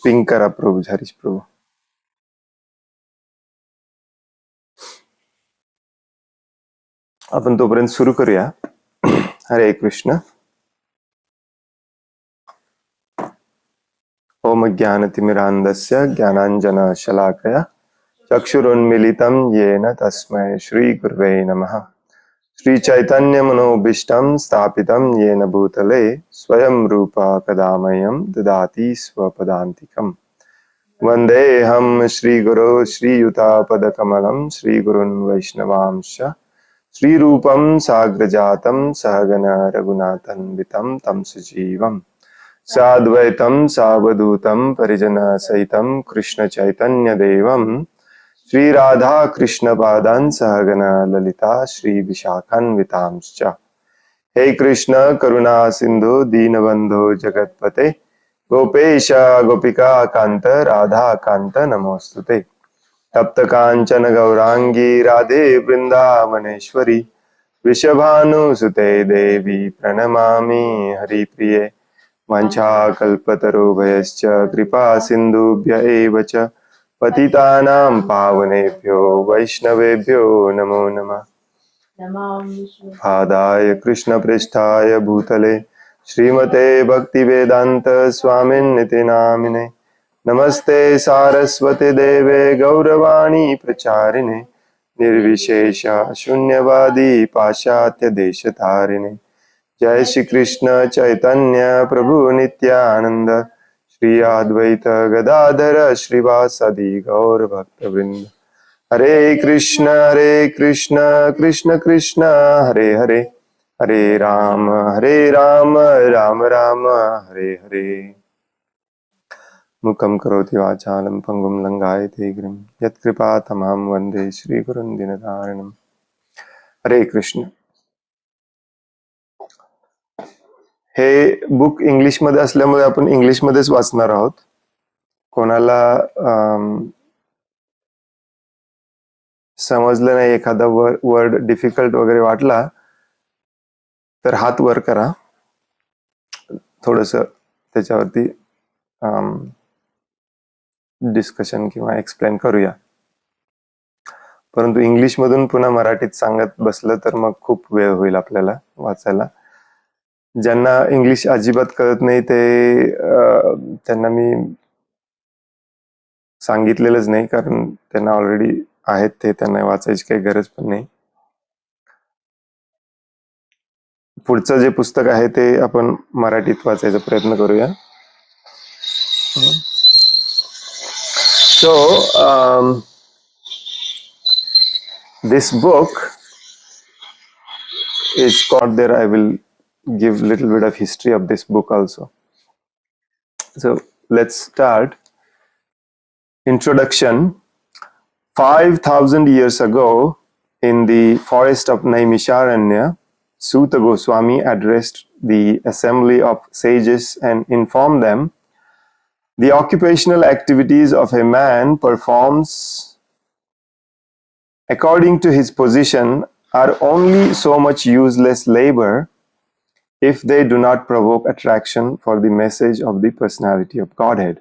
Ping करा प्रभू, हरीश प्रभू. आपण तोपर्यंत सुरू करूया. हरे कृष्ण. ओम ज्ञानतिमिरान्धस्य ज्ञानाञ्जनशलाकया चक्षुरुन्मीलितं येन तस्मै श्रीगुरुवे नमः. श्रीचैतन्यमनोभीष्टं स्थापितं येन भूतले स्वयं रूपा कदा मह्यं ददाति स्वपदान्तिकम्. वन्देऽहं श्रीगुरो श्रीयुतापदकमलं श्रीगुरुन् वैष्णवांश्च श्रीरूपं साग्रजातं सहगण रघुनाथन्वितं तं सजीवम् साद्वैतं सावधूतं परिजनसहितं कृष्णचैतन्यदेवं श्रीराधा कृष्णपादान् सहगण ललिता श्रीविशाखान्वितांश्च. हे कृष्ण करुणा सिन्धु दीनबन्धो जगत्पते गोपेश गोपिका कान्त राधा कान्त नमोस्तुते. तप्त कांचन गौरांगी राधे वृंदावनेश्वरी वृषभानुसुते देवी प्रणमामि हरिप्रिये. वाञ्छाकल्पतरुभयश्च कृपा सिन्धुभ्य एव च पतितानां पावनेभ्यो वैष्णवेभ्यो नमो नमः. पादाय कृष्णपृष्ठाय भूतले श्रीमते भक्तिवेदान्त स्वामिन्निति नामिने. नमस्ते सारस्वती देवे गौरवाणी प्रचारिणे निर्विशेष शून्यवादी पाश्चात्य देशधारिणे. जय श्री कृष्ण चैतन्य प्रभु नित्यानंद श्री अद्वैत गदाधर श्रीवासदि गौर भक्तवृंद. हरे कृष्ण कृष्ण कृष्ण हरे हरे हरे राम राम राम हरे हरे. मुखं करोति वाचालं पंगुं लंघयते गिरिं यत्कृपातमहं वन्दे श्रीगुरुं दीनतारिणं. हरे कृष्ण. हे बुक इंग्लिश मध्ये असल्यामुळे आपण इंग्लिश मध्येच वाचणार आहोत. कोणाला समजलं नाही, एखादा वर्ड डिफिकल्ट वगैरे वाटला तर हात वर करा, थोडस त्याच्यावरती डिस्कशन किंवा एक्सप्लेन करूया. परंतु इंग्लिश मधून पुन्हा मराठीत सांगत बसलं तर मग खूप वेळ होईल आपल्याला वाचायला. ज्यांना इंग्लिश अजिबात कळत नाही ते त्यांना मी सांगितलेलंच नाही, कारण त्यांना ऑलरेडी आहेत ते, त्यांना वाचायची काही गरज पण नाही. पुढचं जे पुस्तक आहे ते आपण मराठीत वाचायचा प्रयत्न करूया. सो this book is called there. I will give little bit of history of this book also. So let's start. Introduction. 5,000 years ago, in the forest of Naimisharanya, Suta Goswami addressed the assembly of sages and informed them, the occupational activities of a man performs according to his position are only so much useless labor if they do not provoke attraction for the message of the personality of Godhead.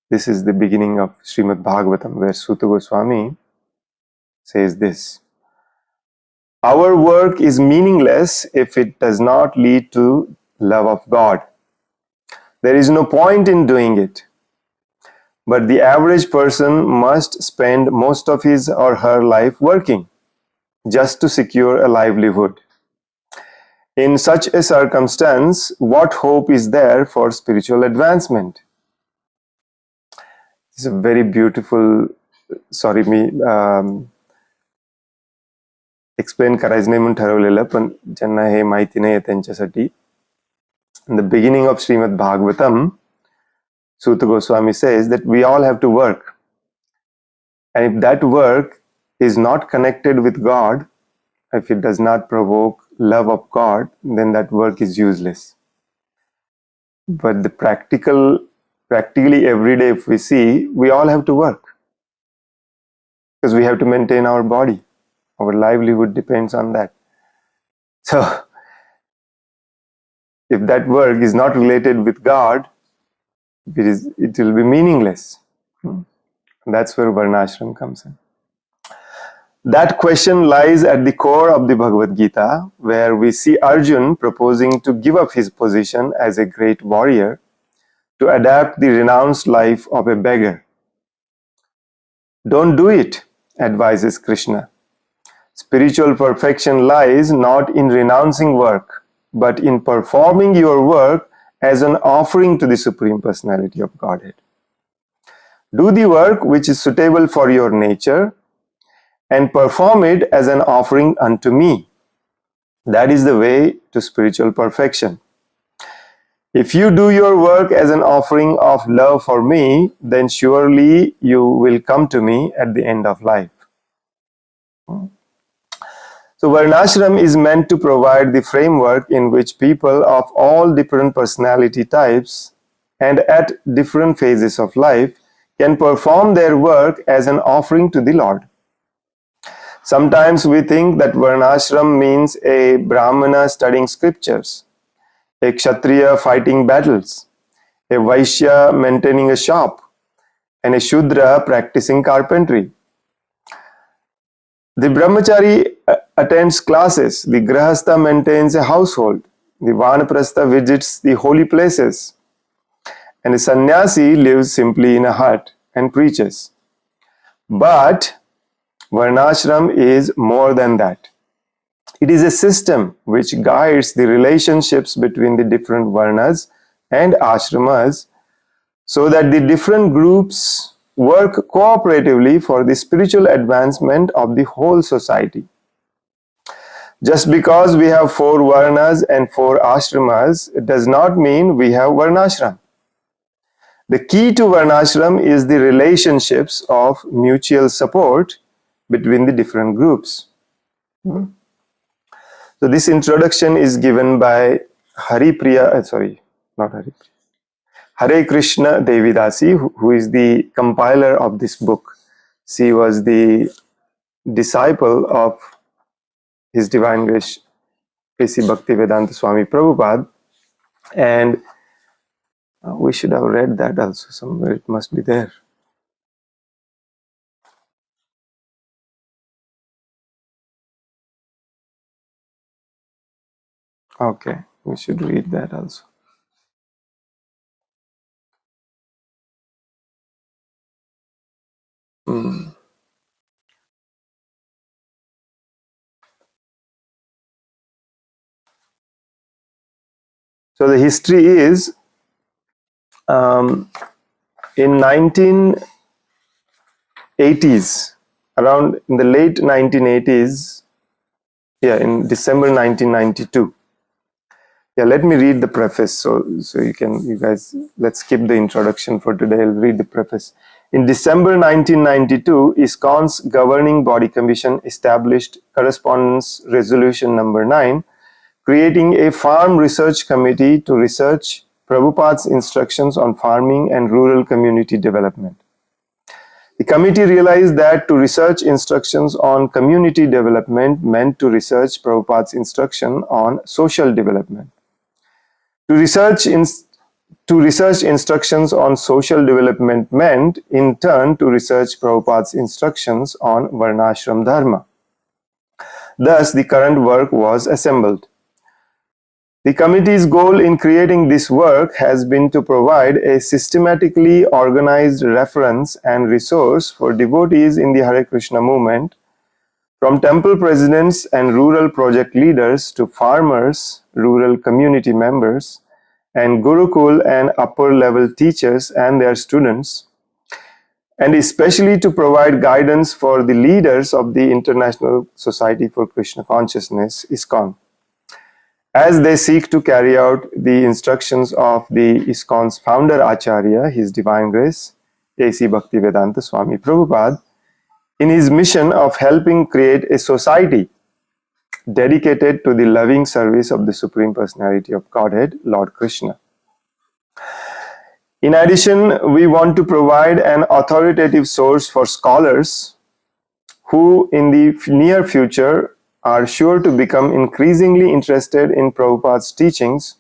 This is the beginning of Srimad Bhagavatam, where Suta Goswami says this: our work is meaningless if it does not lead to love of God. There is no point in doing it. But the average person must spend most of his or her life working just to secure a livelihood. In such a circumstance, what hope is there for spiritual advancement? It's a very beautiful, sorry me explain करायचं नाही म्हणून ठरवलेलं, पण ज्यांना हे माहिती नाही आहे त्यांच्यासाठी. In the beginning of Srimad Bhagavatam, Suta Goswami says that we all have to work. And if that work is not connected with God, if it does not provoke love of God, then that work is useless. But the practically every day, if we see, we all have to work. Because we have to maintain our body. Our livelihood depends on that. So, if that work is not related with God, it will be meaningless. That's where Varnashram comes in. That question lies at the core of the Bhagavad Gita, where we see Arjun proposing to give up his position as a great warrior to adapt the renounced life of a beggar. Don't do it, advises Krishna. Spiritual perfection lies not in renouncing work, but in performing your work as an offering to the Supreme Personality of Godhead. Do the work which is suitable for your nature and perform it as an offering unto me. That is the way to spiritual perfection. If you do your work as an offering of love for me, then surely you will come to me at the end of life. So Varnashram is meant to provide the framework in which people of all different personality types and at different phases of life can perform their work as an offering to the Lord. Sometimes we think that Varnashram means a Brahmana studying scriptures, a Kshatriya fighting battles, a Vaishya maintaining a shop, and a Shudra practicing carpentry. The Brahmachari attends classes, the Grahastha maintains a household, the Vanaprastha visits the holy places, and the Sannyasi lives simply in a hut and preaches. But Varnashram is more than that. It is a system which guides the relationships between the different Varnas and Ashramas so that the different groups work cooperatively for the spiritual advancement of the whole society. Just because we have 4 Varnas and 4 Ashramas, it does not mean we have Varnashram. The key to Varnashram is the relationships of mutual support between the different groups. So this introduction is given by Hare Krishna Devidasi, who is the compiler of this book. She was the disciple of His Divine Grace A.C. Bhaktivedanta Swami Prabhupada, and we should have read that also somewhere. It must be there. Okay, we should read that also. So the history is in 1980s, around in the late 1980s, in December 1992. Let me read the preface so you guys, let's skip the introduction for today. I'll read the preface. In December 1992, ISKCON's governing body commission established Correspondence Resolution number 9, creating a farm research committee to research Prabhupada's instructions on farming and rural community development. The committee realized that to research instructions on community development meant to research Prabhupada's instruction on social development. To research instructions on social development meant, in turn, to research Prabhupada's instructions on Varnashram Dharma. Thus, the current work was assembled. The committee's goal in creating this work has been to provide a systematically organized reference and resource for devotees in the Hare Krishna movement, from temple presidents and rural project leaders to farmers, rural community members, and Gurukul and upper level teachers and their students, and especially to provide guidance for the leaders of the International Society for Krishna Consciousness, ISKCON, as they seek to carry out the instructions of the ISKCON's founder Acharya, His Divine Grace, A.C. Bhaktivedanta Swami Prabhupada, in his mission of helping create a society dedicated to the loving service of the Supreme Personality of Godhead, Lord Krishna. In addition, we want to provide an authoritative source for scholars who in the near future are sure to become increasingly interested in Prabhupada's teachings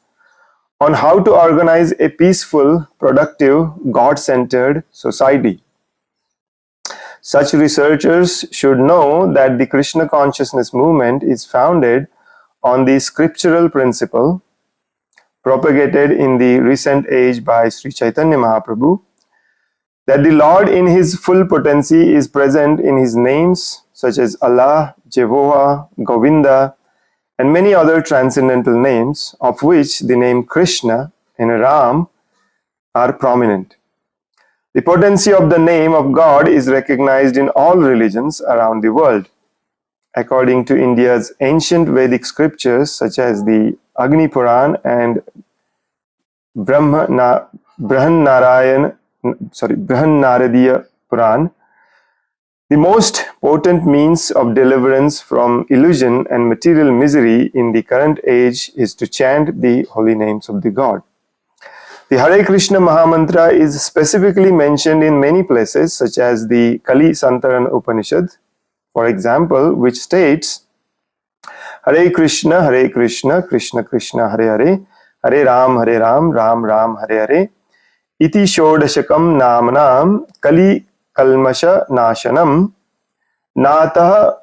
on how to organize a peaceful, productive, God-centered society. Such researchers should know that the Krishna consciousness movement is founded on the scriptural principle propagated in the recent age by Sri Chaitanya Mahaprabhu, that the Lord in his full potency is present in his names such as Allah, Jehovah, Govinda, and many other transcendental names, of which the name Krishna and Ram are prominent. The potency of the name of God is recognized in all religions around the world. According to India's ancient Vedic scriptures such as the Agni Puran and Brihanaradiya Puran, the most potent means of deliverance from illusion and material misery in the current age is to chant the holy names of the God. The Hare Krishna Mahamantra is specifically mentioned in many places, such as the Kali Santaran Upanishad, for example, which states, Hare Krishna, Krishna Krishna, Hare Hare, Hare Ram, Ram Ram, Hare Hare, Iti Shodashakam Namanam Kali Kalmasha Nashanam Natah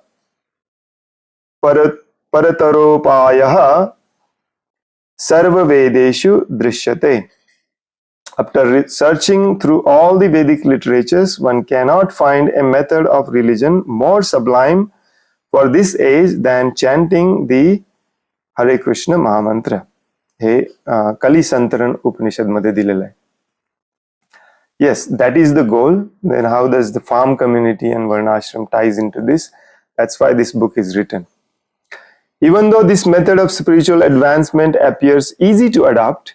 Parataropayah Sarva Vedeshu Drishyate. After searching through all the Vedic literatures, one cannot find a method of religion more sublime for this age than chanting the Hare Krishna Mahamantra. Hey Kali Santaran Upanishad मध्ये दिलेलं आहे. Yes, that is the goal. Then how does the farm community and Varnashram ties into this? That's why this book is written. Even though this method of spiritual advancement appears easy to adopt,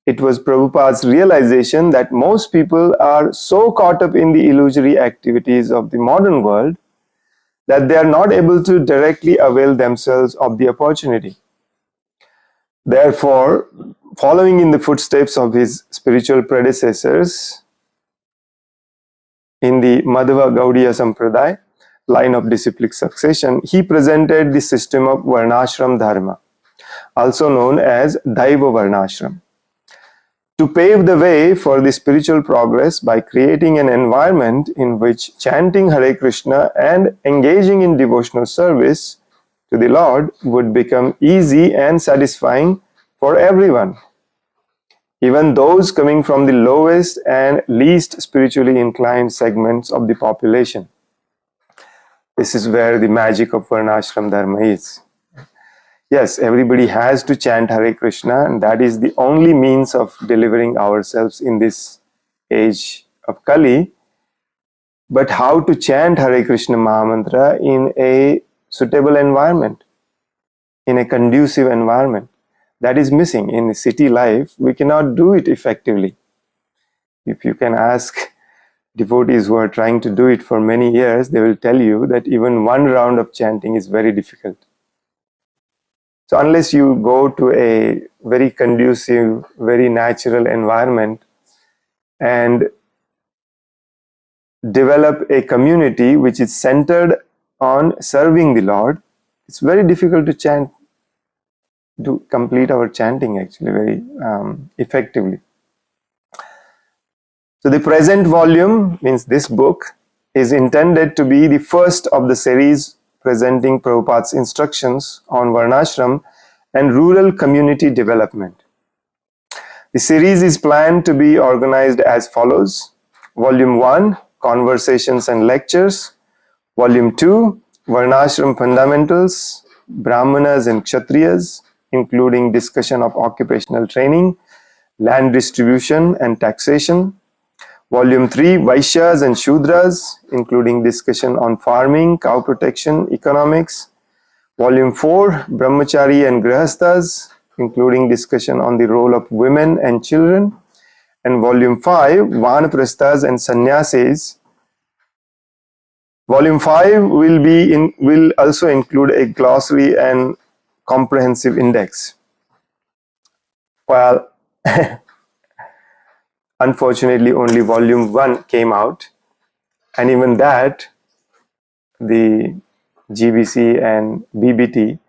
it was Prabhupada's realization that most people are so caught up in the illusory activities of the modern world that they are not able to directly avail themselves of the opportunity. Therefore, following in the footsteps of his spiritual predecessors in the Madhava Gaudiya Sampradaya line of disciplic succession, he presented the system of Varnashram Dharma, also known as Daiva Varnashram, to pave the way for the spiritual progress by creating an environment in which chanting Hare Krishna and engaging in devotional service to the Lord would become easy and satisfying for everyone, even those coming from the lowest and least spiritually inclined segments of the population. This is where the magic of Varnashram Dharma is. Yes, everybody has to chant Hare Krishna, and that is the only means of delivering ourselves in this age of Kali. But how to chant Hare Krishna Mahamantra in a suitable environment, in a conducive environment? That is missing. In city life, we cannot do it effectively. If you can ask devotees who are trying to do it for many years, they will tell you that even one round of chanting is very difficult. So unless you go to a very conducive, very natural environment and develop a community which is centered on serving the Lord, it's very difficult to chant, to complete our chanting actually very effectively. So the present volume, means this book, is intended to be the first of the series presenting Prabhupada's instructions on Varnashram and rural community development. The series is planned to be organized as follows. Volume 1, Conversations and Lectures. Volume 2, Varnashram Fundamentals, Brahmanas and Kshatriyas, including discussion of occupational training, land distribution and taxation. Volume 3, Vaishyas and Shudras, including discussion on farming, cow protection, economics. Volume 4, Brahmachari and Grihasthas, including discussion on the role of women and children. And Volume 5, Vanaprasthas and Sannyasis. Volume 5 will also include a glossary and comprehensive index. Well, unfortunately, only Volume 1 came out, and even that, the GBC and BBT,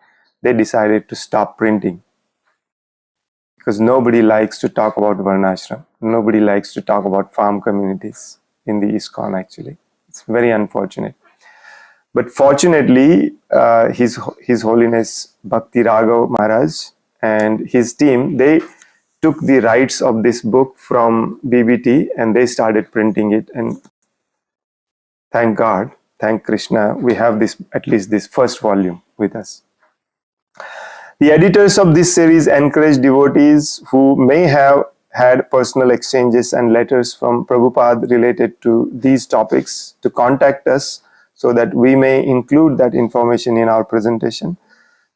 they decided to stop printing because nobody likes to talk about Varnashram. Nobody likes to talk about farm communities in the ISKCON actually. It's very unfortunate. But fortunately, His Holiness Bhakti Raghav Maharaj and his team, they took the rights of this book from BBT and they started printing it. And thank God, thank Krishna, we have this, at least this first volume with us. The editors of this series encourage devotees who may have had personal exchanges and letters from Prabhupada related to these topics to contact us so that we may include that information in our presentation.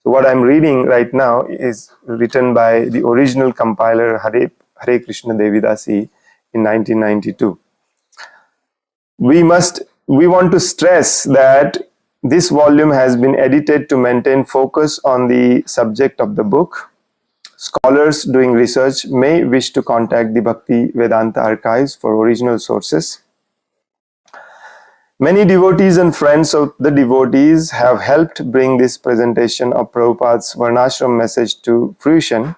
So what I'm reading right now is written by the original compiler Hare Krishna Devidasi in 1992. We want to stress that this volume has been edited to maintain focus on the subject of the book. Scholars doing research may wish to contact the Bhakti Vedanta archives for original sources. Many devotees and friends of the devotees have helped bring this presentation of Prabhupada's Varnashram message to fruition.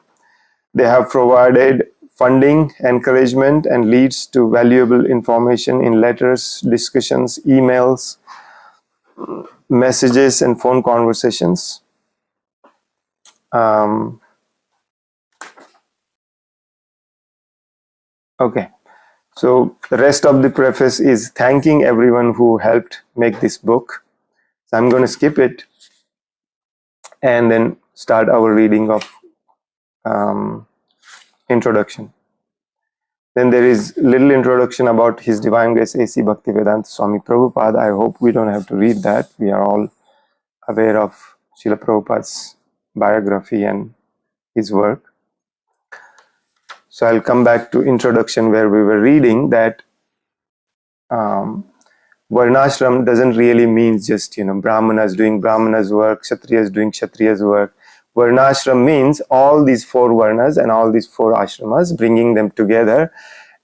They have provided funding, encouragement, and leads to valuable information in letters, discussions, emails, messages, and phone conversations. Okay. So the rest of the preface is thanking everyone who helped make this book. So I'm going to skip it and then start our reading of introduction. Then there is little introduction about His Divine Grace A.C. Bhaktivedanta Swami Prabhupada. I hope we don't have to read that. We are all aware of Srila Prabhupada's biography and his work. So I'll come back to introduction where we were reading that Varnashram doesn't really mean just, Brahmanas doing Brahmanas work, Kshatriyas doing Kshatriyas work. Varnashram means all these 4 Varnas and all these 4 ashramas, bringing them together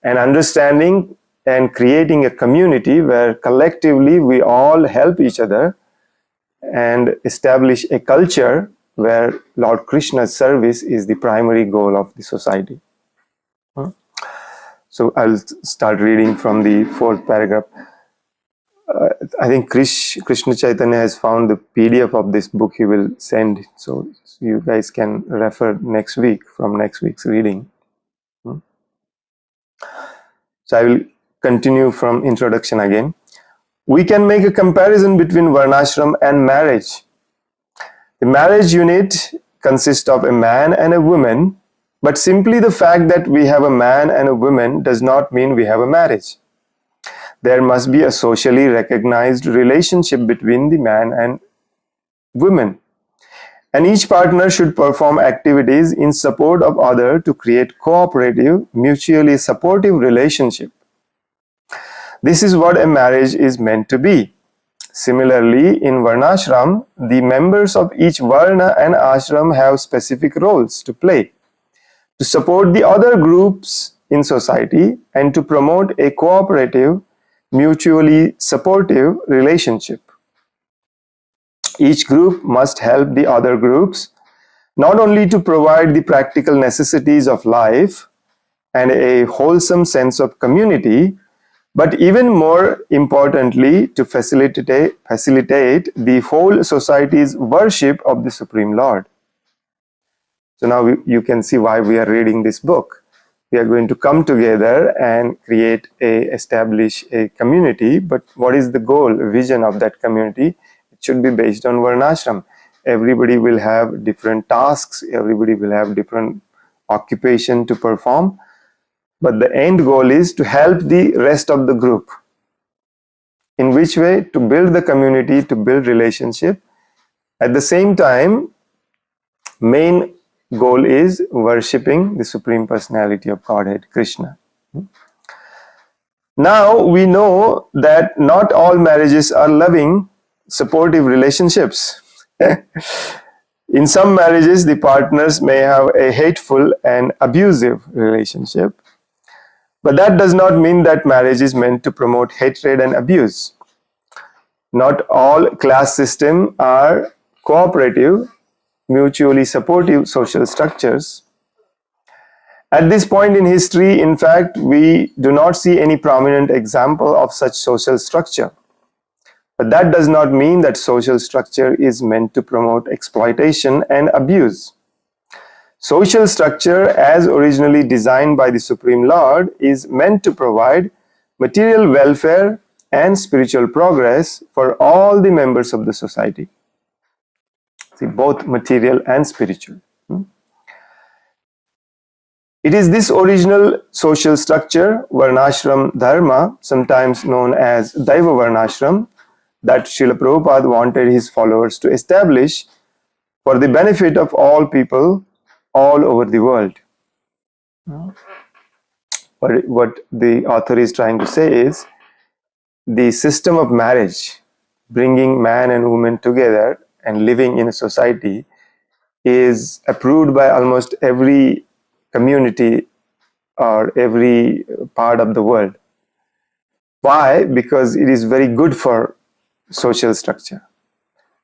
and understanding and creating a community where collectively we all help each other and establish a culture where Lord Krishna's service is the primary goal of the society. So I'll start reading from the 4th paragraph. I think Krishna Chaitanya has found the PDF of this book. He will send, so you guys can refer next week from next week's reading. So I will continue from introduction again. We can make a comparison between Varnashram and marriage. The marriage unit consists of a man and a woman, but simply the fact that we have a man and a woman does not mean we have a marriage. There must be a socially recognized relationship between the man and woman. And each partner should perform activities in support of other to create cooperative, mutually supportive relationship. This is what a marriage is meant to be. Similarly, in Varnashram, the members of each Varna and ashram have specific roles to play to support the other groups in society and to promote a cooperative, mutually supportive relationship. Each group must help the other groups not only to provide the practical necessities of life and a wholesome sense of community, but even more importantly to facilitate the whole society's worship of the Supreme Lord. So now you can see why we are reading this book. We are going to come together and establish a community, but what is the goal, vision of that community? It should be based on Varnashram. Everybody will have different tasks, everybody will have different occupation to perform, but the end goal is to help the rest of the group. In which way? To build the community, to build relationship. At the same time, main goal is worshipping the Supreme Personality of Godhead, Krishna. Now we know that not all marriages are loving, supportive relationships. In some marriages, the partners may have a hateful and abusive relationship. But that does not mean that marriage is meant to promote hatred and abuse. Not all class systems are cooperative, mutually supportive social structures. At this point in history, in fact, we do not see any prominent example of such social structure. But that does not mean that social structure is meant to promote exploitation and abuse. Social structure, as originally designed by the Supreme Lord, is meant to provide material welfare and spiritual progress for all the members of the society. See, both material and spiritual. It is this original social structure, Varnashram Dharma, sometimes known as Daiva Varnashram, that Srila Prabhupada wanted his followers to establish for the benefit of all people all over the world. What the author is trying to say is, the system of marriage, bringing man and woman together and living in a society, is approved by almost every community or every part of the world. Why? Because it is very good for social structure.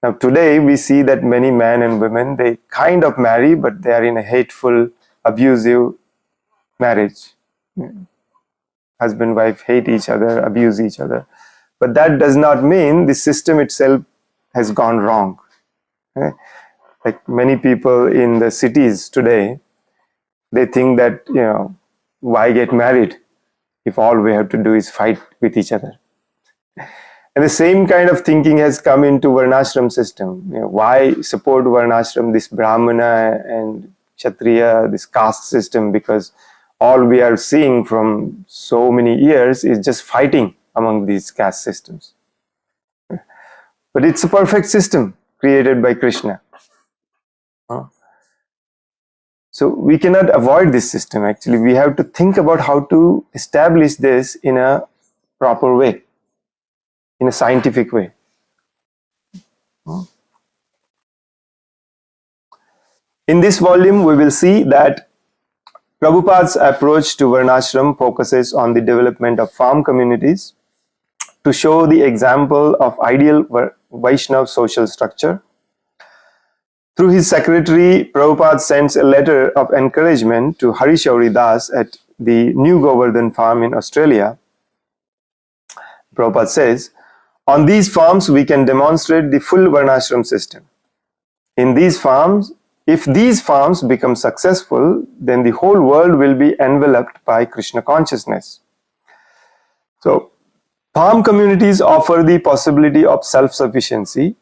Now today we see that many men and women, they kind of marry, but they are in a hateful, abusive marriage. Husband, wife hate each other, abuse each other. But that does not mean the system itself has gone wrong. Okay? Like many people in the cities today, they think that, why get married if all we have to do is fight with each other? And the same kind of thinking has come into Varnashram system. Why support Varnashram, this Brahmana and Kshatriya, this caste system? Because all we are seeing from so many years is just fighting among these caste systems. But it's a perfect system created by Krishna. So we cannot avoid this system. Actually, we have to think about how to establish this in a proper way, in a scientific way. In this volume, we will see that Prabhupada's approach to Varnashram focuses on the development of farm communities to show the example of ideal Vaishnava social structure. Through his secretary, Prabhupada sends a letter of encouragement to Hari Shauri Das at the New Govardhan farm in Australia. Prabhupada says, on these farms we can demonstrate the full Varnashram system. In these farms, if these farms become successful, then the whole world will be enveloped by Krishna consciousness. So, farm communities offer the possibility of self-sufficiency.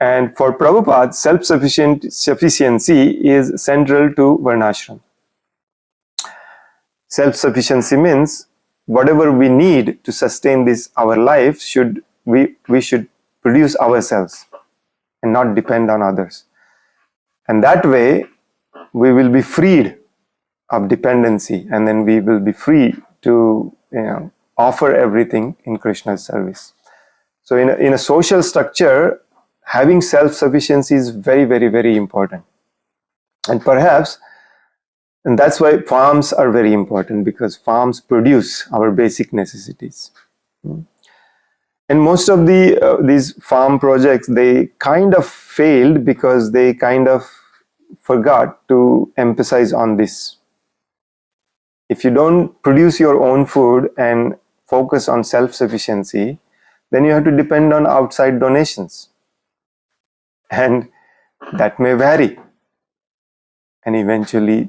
And for Prabhupada, self-sufficiency is central to Varnashram. Self-sufficiency means whatever we need to sustain our life, we should produce ourselves and not depend on others. And that way, we will be freed of dependency, and then we will be free to offer everything in Krishna's service. So in a social structure, having self-sufficiency is very, very, very important. And that's why farms are very important, because farms produce our basic necessities. And most of these farm projects, they kind of failed because they kind of forgot to emphasize on this. If you don't produce your own food and focus on self-sufficiency, then you have to depend on outside donations. And that may vary and eventually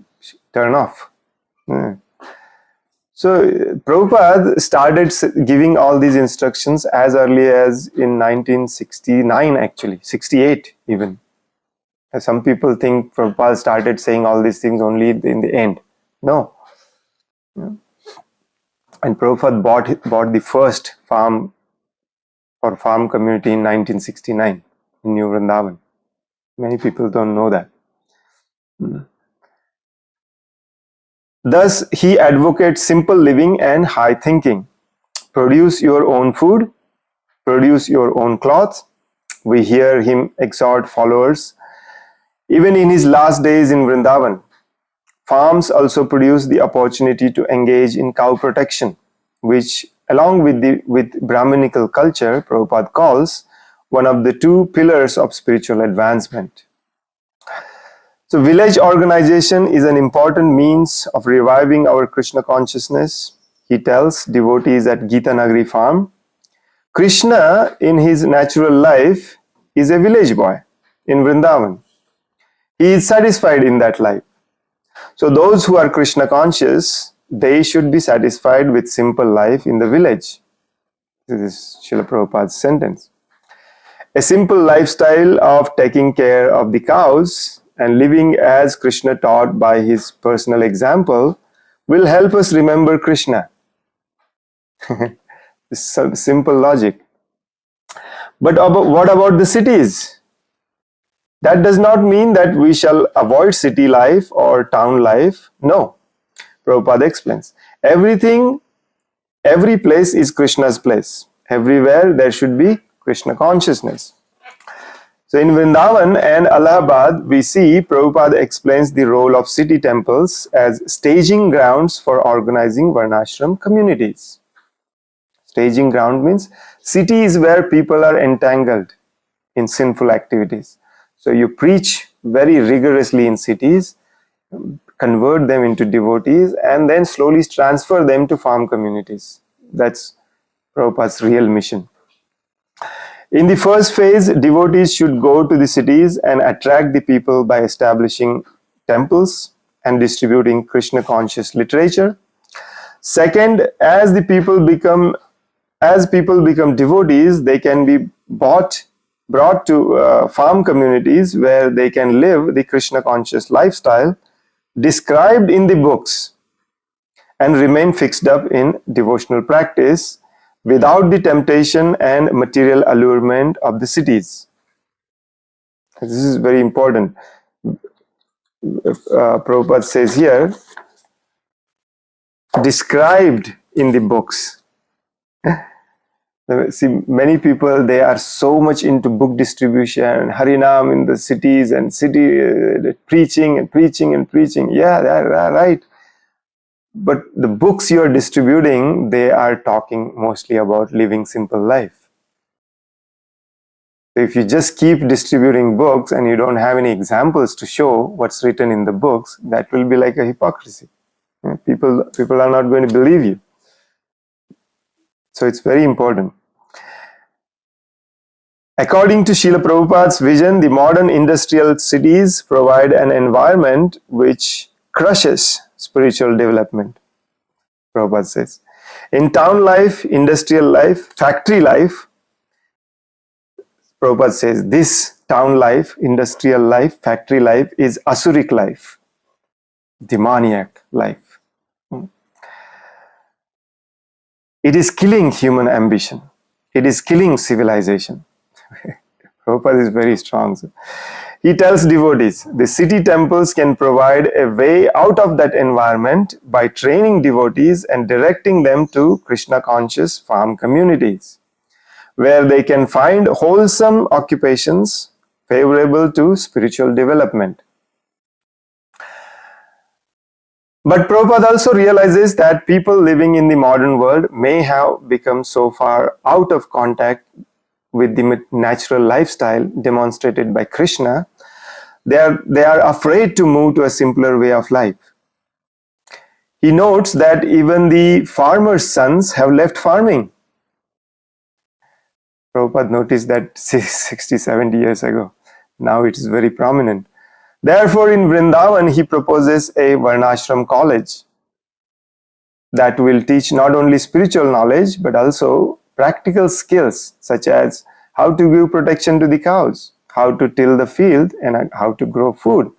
turn off. So Prabhupada started giving all these instructions as early as in 1969, actually, 68 even. Some people think Prabhupada started saying all these things only in the end. No. And Prabhupada bought the first farm or farm community in 1969 in New Vrindavan. Many people don't know that. Thus, he advocates simple living and high thinking. Produce your own food, produce your own clothes. We hear him exhort followers. Even in his last days in Vrindavan, farms also produce the opportunity to engage in cow protection, which, along with Brahminical culture, Prabhupada calls one of the two pillars of spiritual advancement. So village organization is an important means of reviving our Krishna consciousness. He tells devotees at Gita Nagari farm, Krishna in his natural life is a village boy in Vrindavan. He is satisfied in that life. So those who are Krishna conscious, they should be satisfied with simple life in the village. This is Srila Prabhupada's sentence. A simple lifestyle of taking care of the cows and living as Krishna taught by his personal example will help us remember Krishna. Simple logic. But what about the cities? That does not mean that we shall avoid city life or town life. No. Prabhupada explains. Every place is Krishna's place. Everywhere there should be Krishna consciousness. So in Vrindavan and Allahabad, we see Prabhupada explains the role of city temples as staging grounds for organizing Varnashram communities. Staging ground means city is where people are entangled in sinful activities. So you preach very rigorously in cities, convert them into devotees, and then slowly transfer them to farm communities. That's Prabhupada's real mission. In the first phase, devotees should go to the cities and attract the people by establishing temples and distributing Krishna conscious literature. Second, as people become devotees, they can be brought to farm communities where they can live the Krishna conscious lifestyle described in the books and remain fixed up in devotional practice without the temptation and material allurement of the cities. This is very important. Prabhupada says here, described in the books. See, many people, they are so much into book distribution, Harinam in the cities and preaching. Yeah, right. But the books you are distributing, they are talking mostly about living simple life. So if you just keep distributing books and you don't have any examples to show what's written in the books, that will be like a hypocrisy. People are not going to believe you. So it's very important. According to Srila Prabhupada's vision, the modern industrial cities provide an environment which crushes spiritual development, Prabhupada says. In town life, industrial life, factory life, Prabhupada says this town life, industrial life, factory life is asuric life, demoniac life. It is killing human ambition. It is killing civilization. Prabhupada is very strong. He tells devotees, the city temples can provide a way out of that environment by training devotees and directing them to Krishna-conscious farm communities, where they can find wholesome occupations favorable to spiritual development. But Prabhupada also realizes that people living in the modern world may have become so far out of contact with the natural lifestyle demonstrated by Krishna, they are afraid to move to a simpler way of life. He notes that even the farmers' sons have left farming. Prabhupada noticed that 60, 70 years ago. Now it is very prominent. Therefore, in Vrindavan, he proposes a Varnashram college that will teach not only spiritual knowledge, but also practical skills such as how to give protection to the cows, how to till the field, and how to grow food.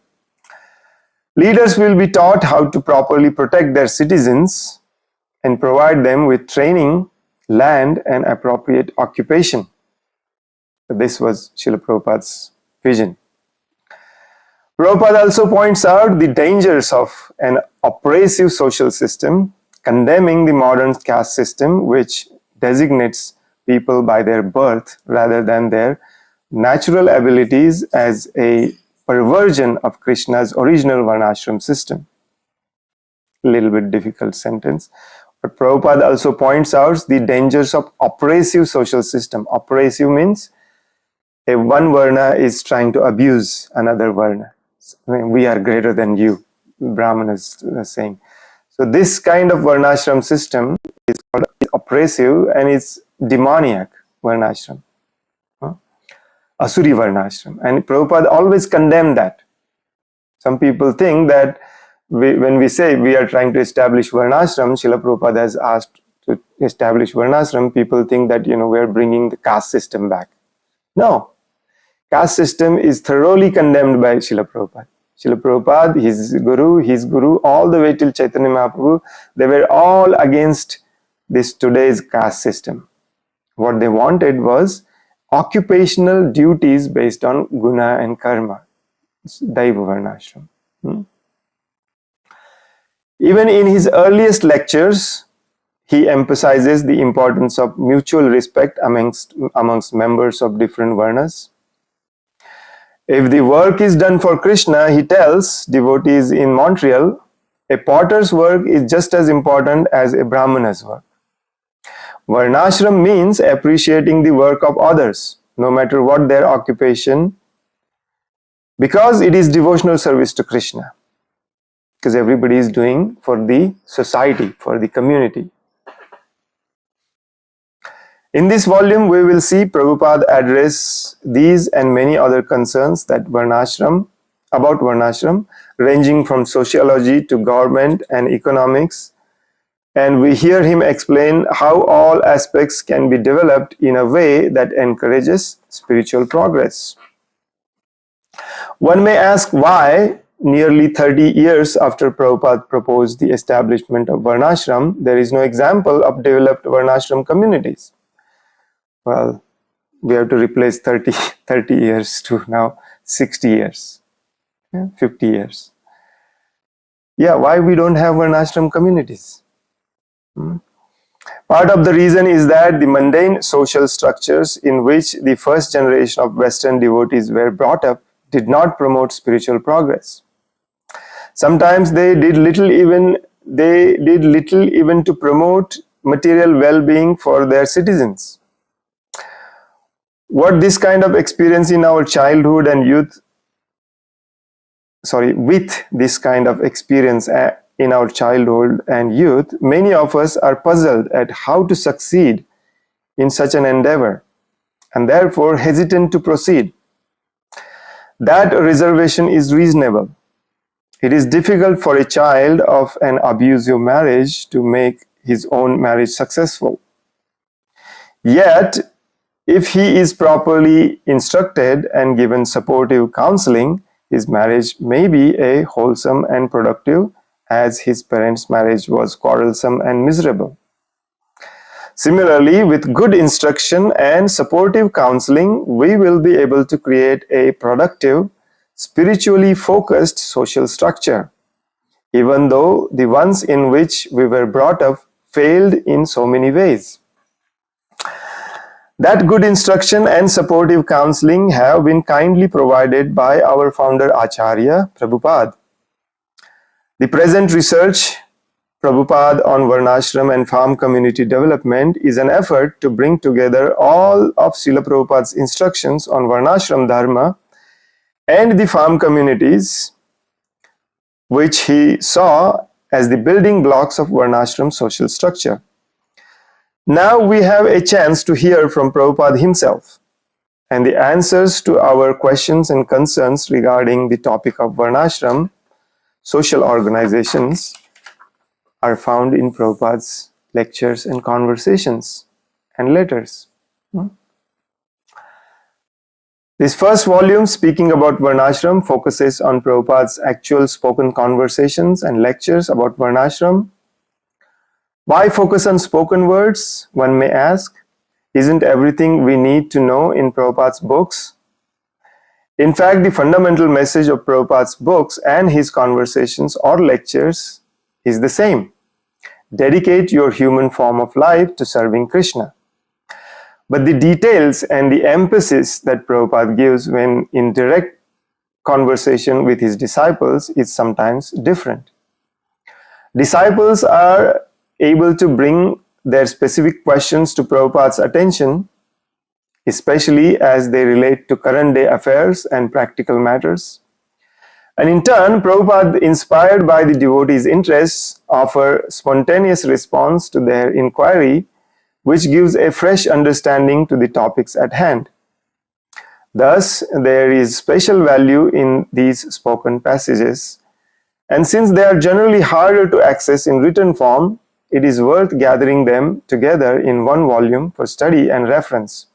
Leaders will be taught how to properly protect their citizens and provide them with training, land, and appropriate occupation. This was Srila Prabhupada's vision. Prabhupada also points out the dangers of an oppressive social system, condemning the modern caste system which designates people by their birth rather than their natural abilities as a perversion of Krishna's original Varnashram system. A little bit difficult sentence. But Prabhupada also points out the dangers of oppressive social system. Oppressive means one Varna is trying to abuse another Varna. We are greater than you, Brahmanas are saying. So this kind of Varnashram system is called oppressive and it's demoniac Varnashram. Asuri Varnashram. And Prabhupada always condemned that. Some people think that when we say we are trying to establish Varnashram, Srila Prabhupada has asked to establish Varnashram, people think that, we are bringing the caste system back. No. Caste system is thoroughly condemned by Srila Prabhupada. Srila Prabhupada, his guru, all the way till Chaitanya Mahaprabhu, they were all against this today's caste system. What they wanted was occupational duties based on guna and karma. It's Daiva Varnashram. Even in his earliest lectures, he emphasizes the importance of mutual respect amongst members of different varnas. If the work is done for Krishna, he tells devotees in Montreal, a potter's work is just as important as a Brahmana's work. Varnashram means appreciating the work of others, no matter what their occupation, because it is devotional service to Krishna. Because everybody is doing for the society, for the community. In this volume, we will see Prabhupada address these and many other concerns about Varnashram, ranging from sociology to government and economics. And we hear him explain how all aspects can be developed in a way that encourages spiritual progress. One may ask why, nearly 30 years after Prabhupada proposed the establishment of Varnashram, there is no example of developed Varnashram communities. Well, we have to replace 30 years to now 60 years, 50 years. Yeah, why we don't have Varnashram communities? Part of the reason is that the mundane social structures in which the first generation of Western devotees were brought up did not promote spiritual progress. Sometimes they did little even to promote material well-being for their citizens. What this kind of experience in our childhood and youth, with this kind of experience in our childhood and youth, many of us are puzzled at how to succeed in such an endeavor and therefore hesitant to proceed. That reservation is reasonable. It is difficult for a child of an abusive marriage to make his own marriage successful. Yet, if he is properly instructed and given supportive counseling, his marriage may be a wholesome and productive, as his parents' marriage was quarrelsome and miserable. Similarly, with good instruction and supportive counseling, we will be able to create a productive, spiritually focused social structure, even though the ones in which we were brought up failed in so many ways. That good instruction and supportive counseling have been kindly provided by our founder Acharya Prabhupada. The present research, Prabhupada on Varnashram and farm community development, is an effort to bring together all of Srila Prabhupada's instructions on Varnashram Dharma and the farm communities, which he saw as the building blocks of Varnashram social structure. Now we have a chance to hear from Prabhupada himself, and the answers to our questions and concerns regarding the topic of Varnashram social organizations are found in Prabhupada's lectures and conversations and letters. This first volume, speaking about Varnashram, focuses on Prabhupada's actual spoken conversations and lectures about Varnashram. Why focus on spoken words, one may ask? Isn't everything we need to know in Prabhupada's books? In fact, the fundamental message of Prabhupada's books and his conversations or lectures is the same. Dedicate your human form of life to serving Krishna. But the details and the emphasis that Prabhupada gives when in direct conversation with his disciples is sometimes different. Disciples are able to bring their specific questions to Prabhupada's attention, especially as they relate to current day affairs and practical matters. And in turn, Prabhupada, inspired by the devotees' interests, offer spontaneous response to their inquiry, which gives a fresh understanding to the topics at hand. Thus, there is special value in these spoken passages, and since they are generally harder to access in written form, it is worth gathering them together in one volume for study and reference.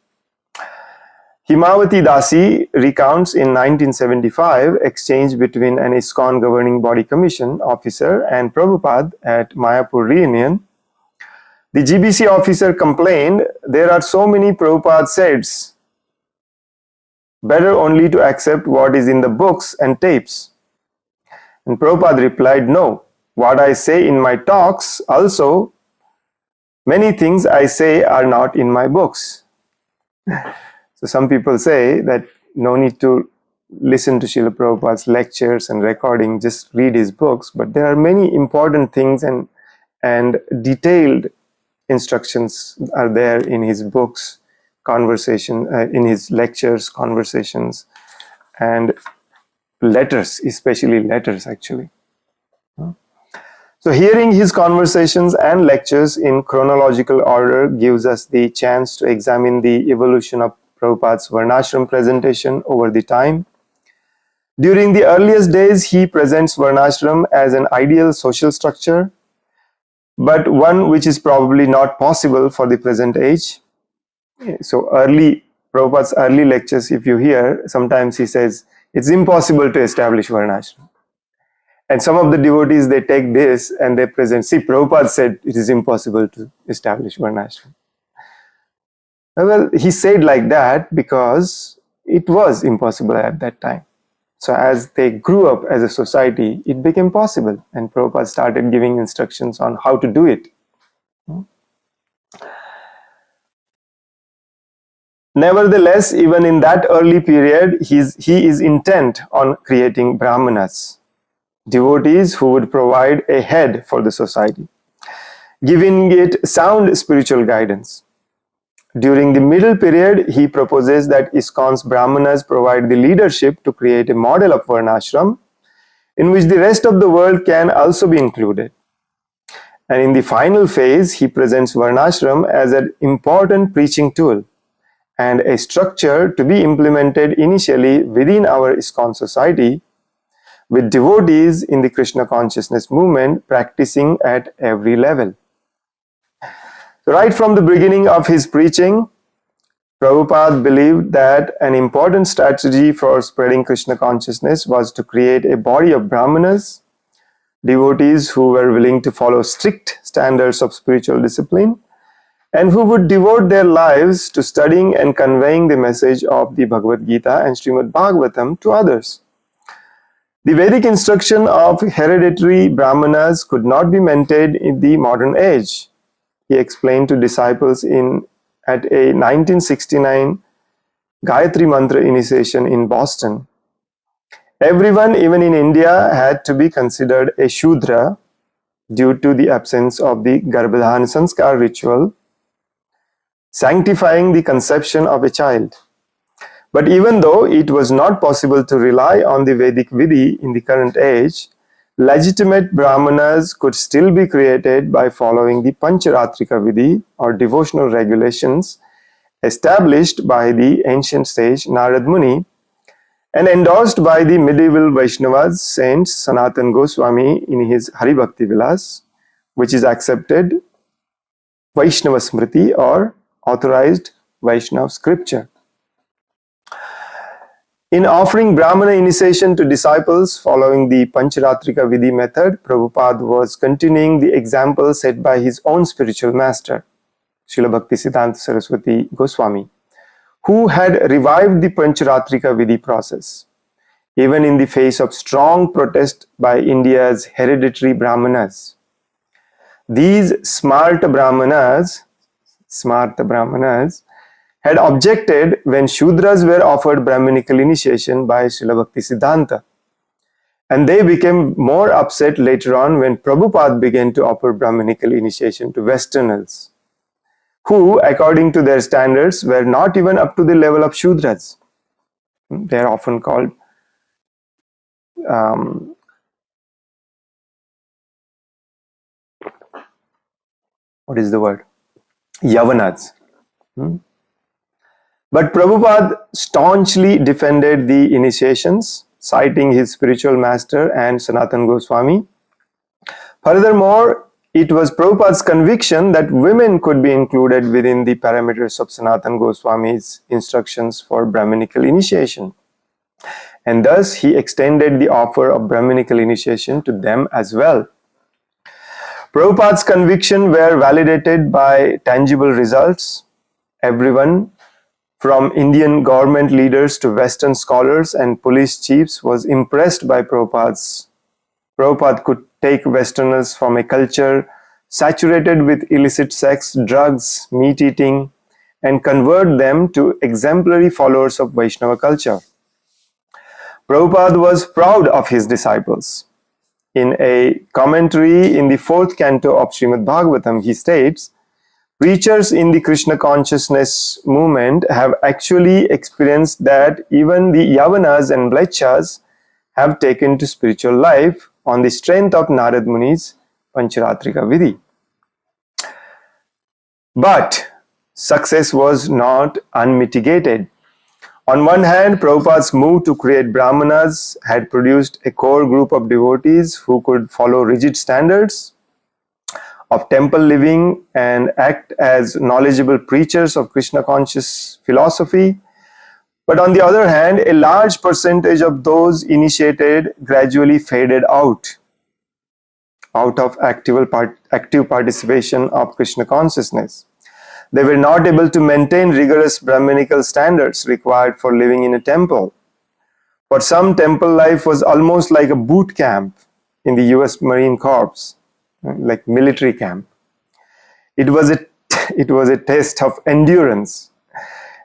Himawati Dasi recounts in 1975 exchange between an ISKCON governing body commission officer and Prabhupada at Mayapur reunion. The GBC officer complained, "There are so many Prabhupada says, better only to accept what is in the books and tapes." And Prabhupada replied, "No, what I say in my talks also, many things I say are not in my books." So some people say that no need to listen to Srila Prabhupada's lectures and recording, just read his books. But there are many important things and detailed instructions are there in his books, in his lectures, conversations, and letters, especially letters actually. So hearing his conversations and lectures in chronological order gives us the chance to examine the evolution of Prabhupada's Varnashram presentation over the time. During the earliest days, he presents Varnashram as an ideal social structure, but one which is probably not possible for the present age. So Prabhupada's early lectures, if you hear, sometimes he says, it's impossible to establish Varnashram. And some of the devotees, they take this and they present, see, Prabhupada said it is impossible to establish Varnashram. Well, he said like that because it was impossible at that time. So as they grew up as a society, it became possible, and Prabhupada started giving instructions on how to do it. Nevertheless, even in that early period, he is intent on creating Brahmanas, devotees who would provide a head for the society, giving it sound spiritual guidance. During the middle period, he proposes that ISKCON's Brahmanas provide the leadership to create a model of Varnashram in which the rest of the world can also be included. And in the final phase, he presents Varnashram as an important preaching tool and a structure to be implemented initially within our ISKCON society, with devotees in the Krishna consciousness movement practicing at every level. Right from the beginning of his preaching, Prabhupada believed that an important strategy for spreading Krishna consciousness was to create a body of Brahmanas, devotees who were willing to follow strict standards of spiritual discipline and who would devote their lives to studying and conveying the message of the Bhagavad Gita and Srimad Bhagavatam to others. The Vedic instruction of hereditary Brahmanas could not be maintained in the modern age. He explained to disciples at a 1969 Gayatri Mantra initiation in Boston. Everyone, even in India, had to be considered a Shudra due to the absence of the Garbhadhan Sanskar ritual, sanctifying the conception of a child. But even though it was not possible to rely on the Vedic Vidhi in the current age, legitimate Brahmanas could still be created by following the Pancharatrika Vidhi or devotional regulations established by the ancient sage Narad Muni and endorsed by the medieval Vaishnavas, saints Sanatan Goswami in his Hari Bhakti Vilas, which is accepted Vaishnava Smriti or authorized Vaishnava scripture. In offering Brahmana initiation to disciples following the Pancharatrika Vidhi method, Prabhupada was continuing the example set by his own spiritual master, Srila Bhaktisiddhanta Saraswati Goswami, who had revived the Pancharatrika Vidhi process, even in the face of strong protest by India's hereditary Brahmanas. These Smarta Brahmanas had objected when Shudras were offered Brahminical initiation by Srila Bhaktisiddhanta. And they became more upset later on when Prabhupada began to offer Brahminical initiation to Westerners, who, according to their standards, were not even up to the level of Shudras. They are often called what is the word? Yavanas. But Prabhupada staunchly defended the initiations, citing his spiritual master and Sanatana Goswami. Furthermore, it was Prabhupada's conviction that women could be included within the parameters of Sanatana Goswami's instructions for Brahminical initiation. And thus, he extended the offer of Brahminical initiation to them as well. Prabhupada's conviction were validated by tangible results. Everyone, from Indian government leaders to Western scholars and police chiefs, was impressed by Prabhupada. Prabhupada could take Westerners from a culture saturated with illicit sex, drugs, meat eating, and convert them to exemplary followers of Vaishnava culture. Prabhupada was proud of his disciples. In a commentary in the 4th canto of Srimad Bhagavatam, he states, preachers in the Krishna consciousness movement have actually experienced that even the Yavanas and Mlechas have taken to spiritual life on the strength of Narad Muni's Pancharatrika Vidhi. But success was not unmitigated. On one hand, Prabhupada's move to create Brahmanas had produced a core group of devotees who could follow rigid standards of temple living and act as knowledgeable preachers of Krishna conscious philosophy. But on the other hand, a large percentage of those initiated gradually faded out of active participation of Krishna consciousness. They were not able to maintain rigorous Brahminical standards required for living in a temple. For some, temple life was almost like a boot camp in the US Marine Corps, like military camp. It was a test of endurance.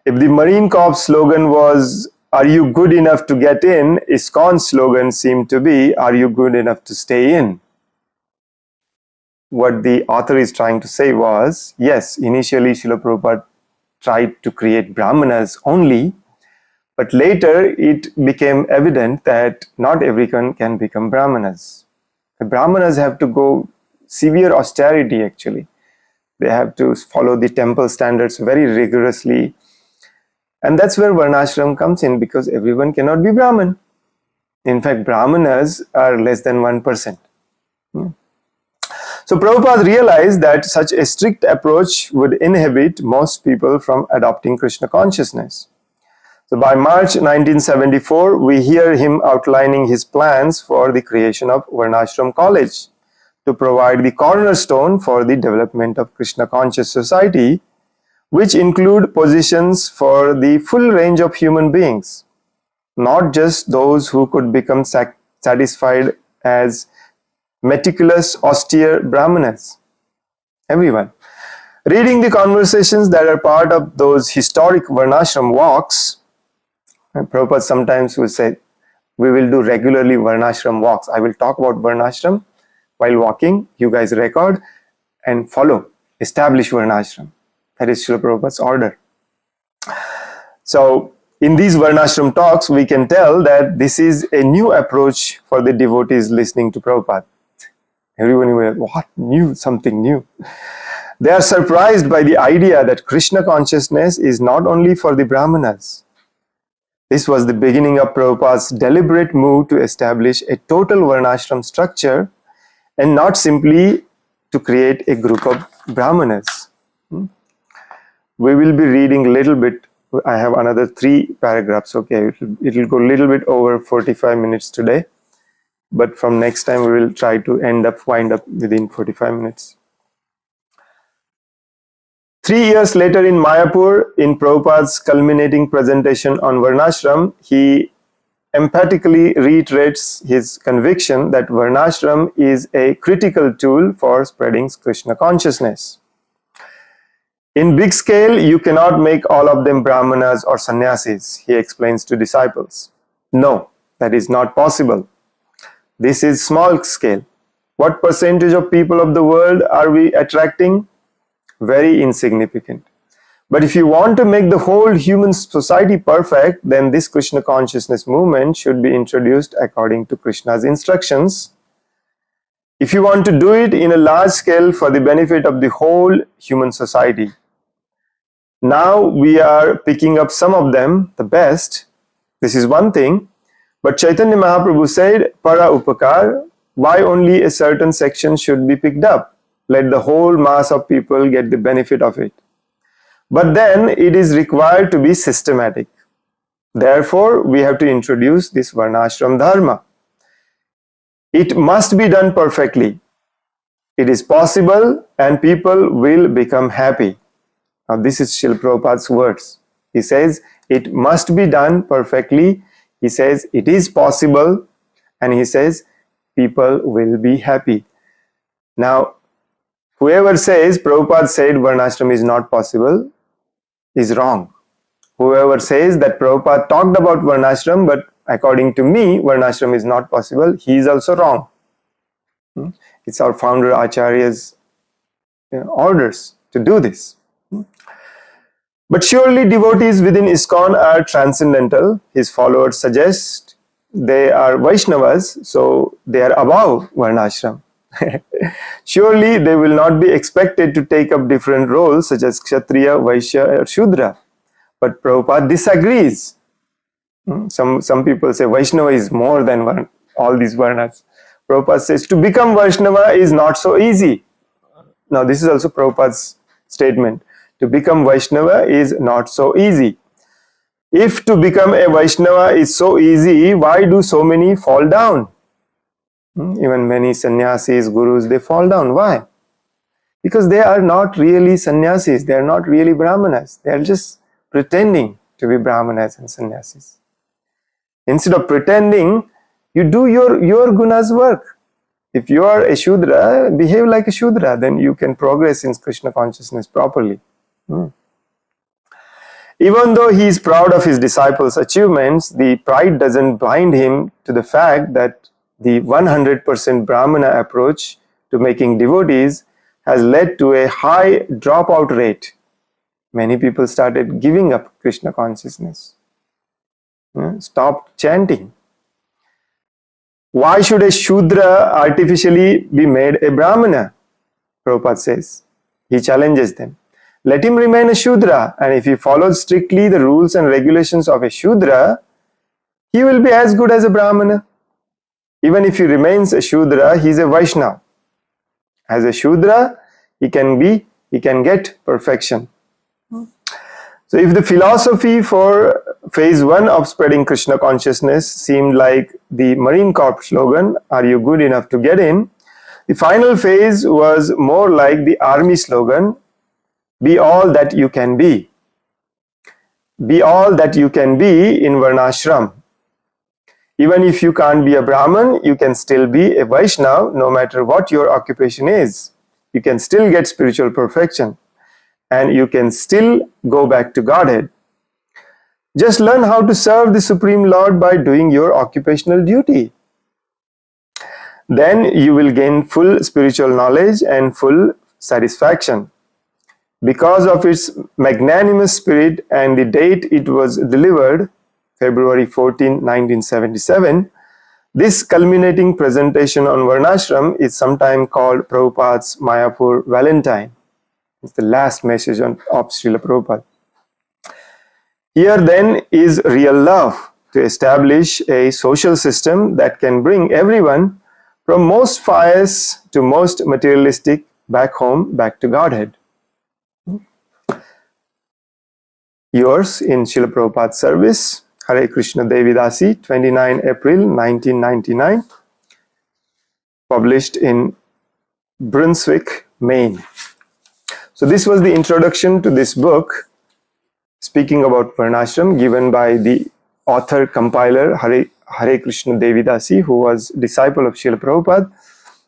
If the Marine Corps slogan was, "Are you good enough to get in?" ISKCON's slogan seemed to be, "Are you good enough to stay in?" What the author is trying to say was, yes, initially Srila Prabhupada tried to create Brahmanas only, but later it became evident that not everyone can become Brahmanas. The Brahmanas have to go severe austerity actually. They have to follow the temple standards very rigorously. And that's where Varnashram comes in, because everyone cannot be Brahman. In fact, Brahmanas are less than 1%. So Prabhupada realized that such a strict approach would inhibit most people from adopting Krishna consciousness. So by March 1974, we hear him outlining his plans for the creation of Varnashram College to provide the cornerstone for the development of Krishna conscious society, which include positions for the full range of human beings, not just those who could become satisfied as meticulous, austere Brahmanas. Everyone. Reading the conversations that are part of those historic Varnashram walks, Prabhupada sometimes will say, we will do regularly Varnashram walks. I will talk about Varnashram while walking. You guys record and follow. Establish Varnashram. That is Srila Prabhupada's order. So, in these Varnashram talks, we can tell that this is a new approach for the devotees listening to Prabhupada. Everyone will, what? New? Something new. They are surprised by the idea that Krishna consciousness is not only for the Brahmanas. This was the beginning of Prabhupada's deliberate move to establish a total Varnashram structure and not simply to create a group of Brahmanas. We will be reading a little bit. I have another 3 paragraphs. Okay, it will go a little bit over 45 minutes today. But from next time, we will try to wind up within 45 minutes. 3 years later in Mayapur, in Prabhupada's culminating presentation on Varnashram, he emphatically reiterates his conviction that Varnashram is a critical tool for spreading Krishna consciousness. In big scale, you cannot make all of them Brahmanas or sannyasis, he explains to disciples. No, that is not possible. This is small scale. What percentage of people of the world are we attracting? Very insignificant. But if you want to make the whole human society perfect, then this Krishna consciousness movement should be introduced according to Krishna's instructions. If you want to do it in a large scale for the benefit of the whole human society. Now we are picking up some of them, the best. This is one thing. But Chaitanya Mahaprabhu said, Para Upakar, why only a certain section should be picked up? Let the whole mass of people get the benefit of it. But then it is required to be systematic. Therefore, we have to introduce this Varnashram Dharma. It must be done perfectly. It is possible and people will become happy. Now this is Srila Prabhupada's words. He says, it must be done perfectly. He says, it is possible. And he says, people will be happy. Now, whoever says Prabhupada said Varnashram is not possible is wrong. Whoever says that Prabhupada talked about Varnashram, but according to me, Varnashram is not possible, he is also wrong. It's our founder Acharya's orders to do this. But surely devotees within ISKCON are transcendental. His followers suggest they are Vaishnavas, so they are above Varnashram. Surely they will not be expected to take up different roles such as Kshatriya, Vaishya or Shudra. But Prabhupada disagrees. Some people say Vaishnava is more than all these Varnas. Prabhupada says to become Vaishnava is not so easy. Now this is also Prabhupada's statement. To become Vaishnava is not so easy. If to become a Vaishnava is so easy, why do so many fall down? Even many sannyasis, gurus, they fall down. Why? Because they are not really sannyasis. They are not really brahmanas. They are just pretending to be brahmanas and sannyasis. Instead of pretending, you do your gunas work. If you are a Shudra, behave like a Shudra, then you can progress in Krishna consciousness properly. Even though he is proud of his disciples' achievements, the pride doesn't blind him to the fact that the 100% Brahmana approach to making devotees has led to a high dropout rate. Many people started giving up Krishna consciousness. Stopped chanting. Why should a Shudra artificially be made a Brahmana? Prabhupada says. He challenges them. Let him remain a Shudra, and if he follows strictly the rules and regulations of a Shudra, he will be as good as a Brahmana. Even if he remains a Shudra, he is a Vaishnava. As a Shudra, he can get perfection. So if the philosophy for phase 1 of spreading Krishna consciousness seemed like the Marine Corps slogan, are you good enough to get in? The final phase was more like the army slogan, be all that you can be. Be all that you can be in Varnashram. Even if you can't be a Brahman, you can still be a Vaishnava no matter what your occupation is. You can still get spiritual perfection. And you can still go back to Godhead. Just learn how to serve the Supreme Lord by doing your occupational duty. Then you will gain full spiritual knowledge and full satisfaction. Because of its magnanimous spirit and the date it was delivered, February 14, 1977, this culminating presentation on Varnashram is sometimes called Prabhupada's Mayapur Valentine. It's the last message of Srila Prabhupada. Here then is real love to establish a social system that can bring everyone from most pious to most materialistic back home, back to Godhead. Yours in Srila Prabhupada's service, Hare Krishna Devidasi, 29 April 1999, published in Brunswick, Maine. So this was the introduction to this book, speaking about Varnashram, given by the author, compiler, Hare Krishna Devidasi, who was disciple of Srila Prabhupada.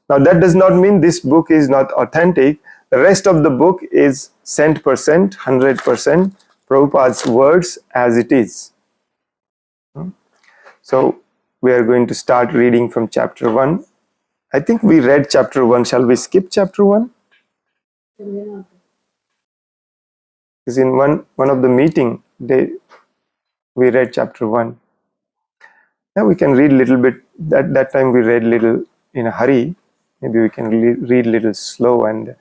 Now that does not mean this book is not authentic. The rest of the book is 100% Prabhupada's words as it is. So we are going to start reading from chapter 1. I think we read chapter 1. Shall we skip chapter 1? Because in one of the meeting, we read chapter 1. Now we can read little bit. That time we read little in a hurry. Maybe we can read little slow and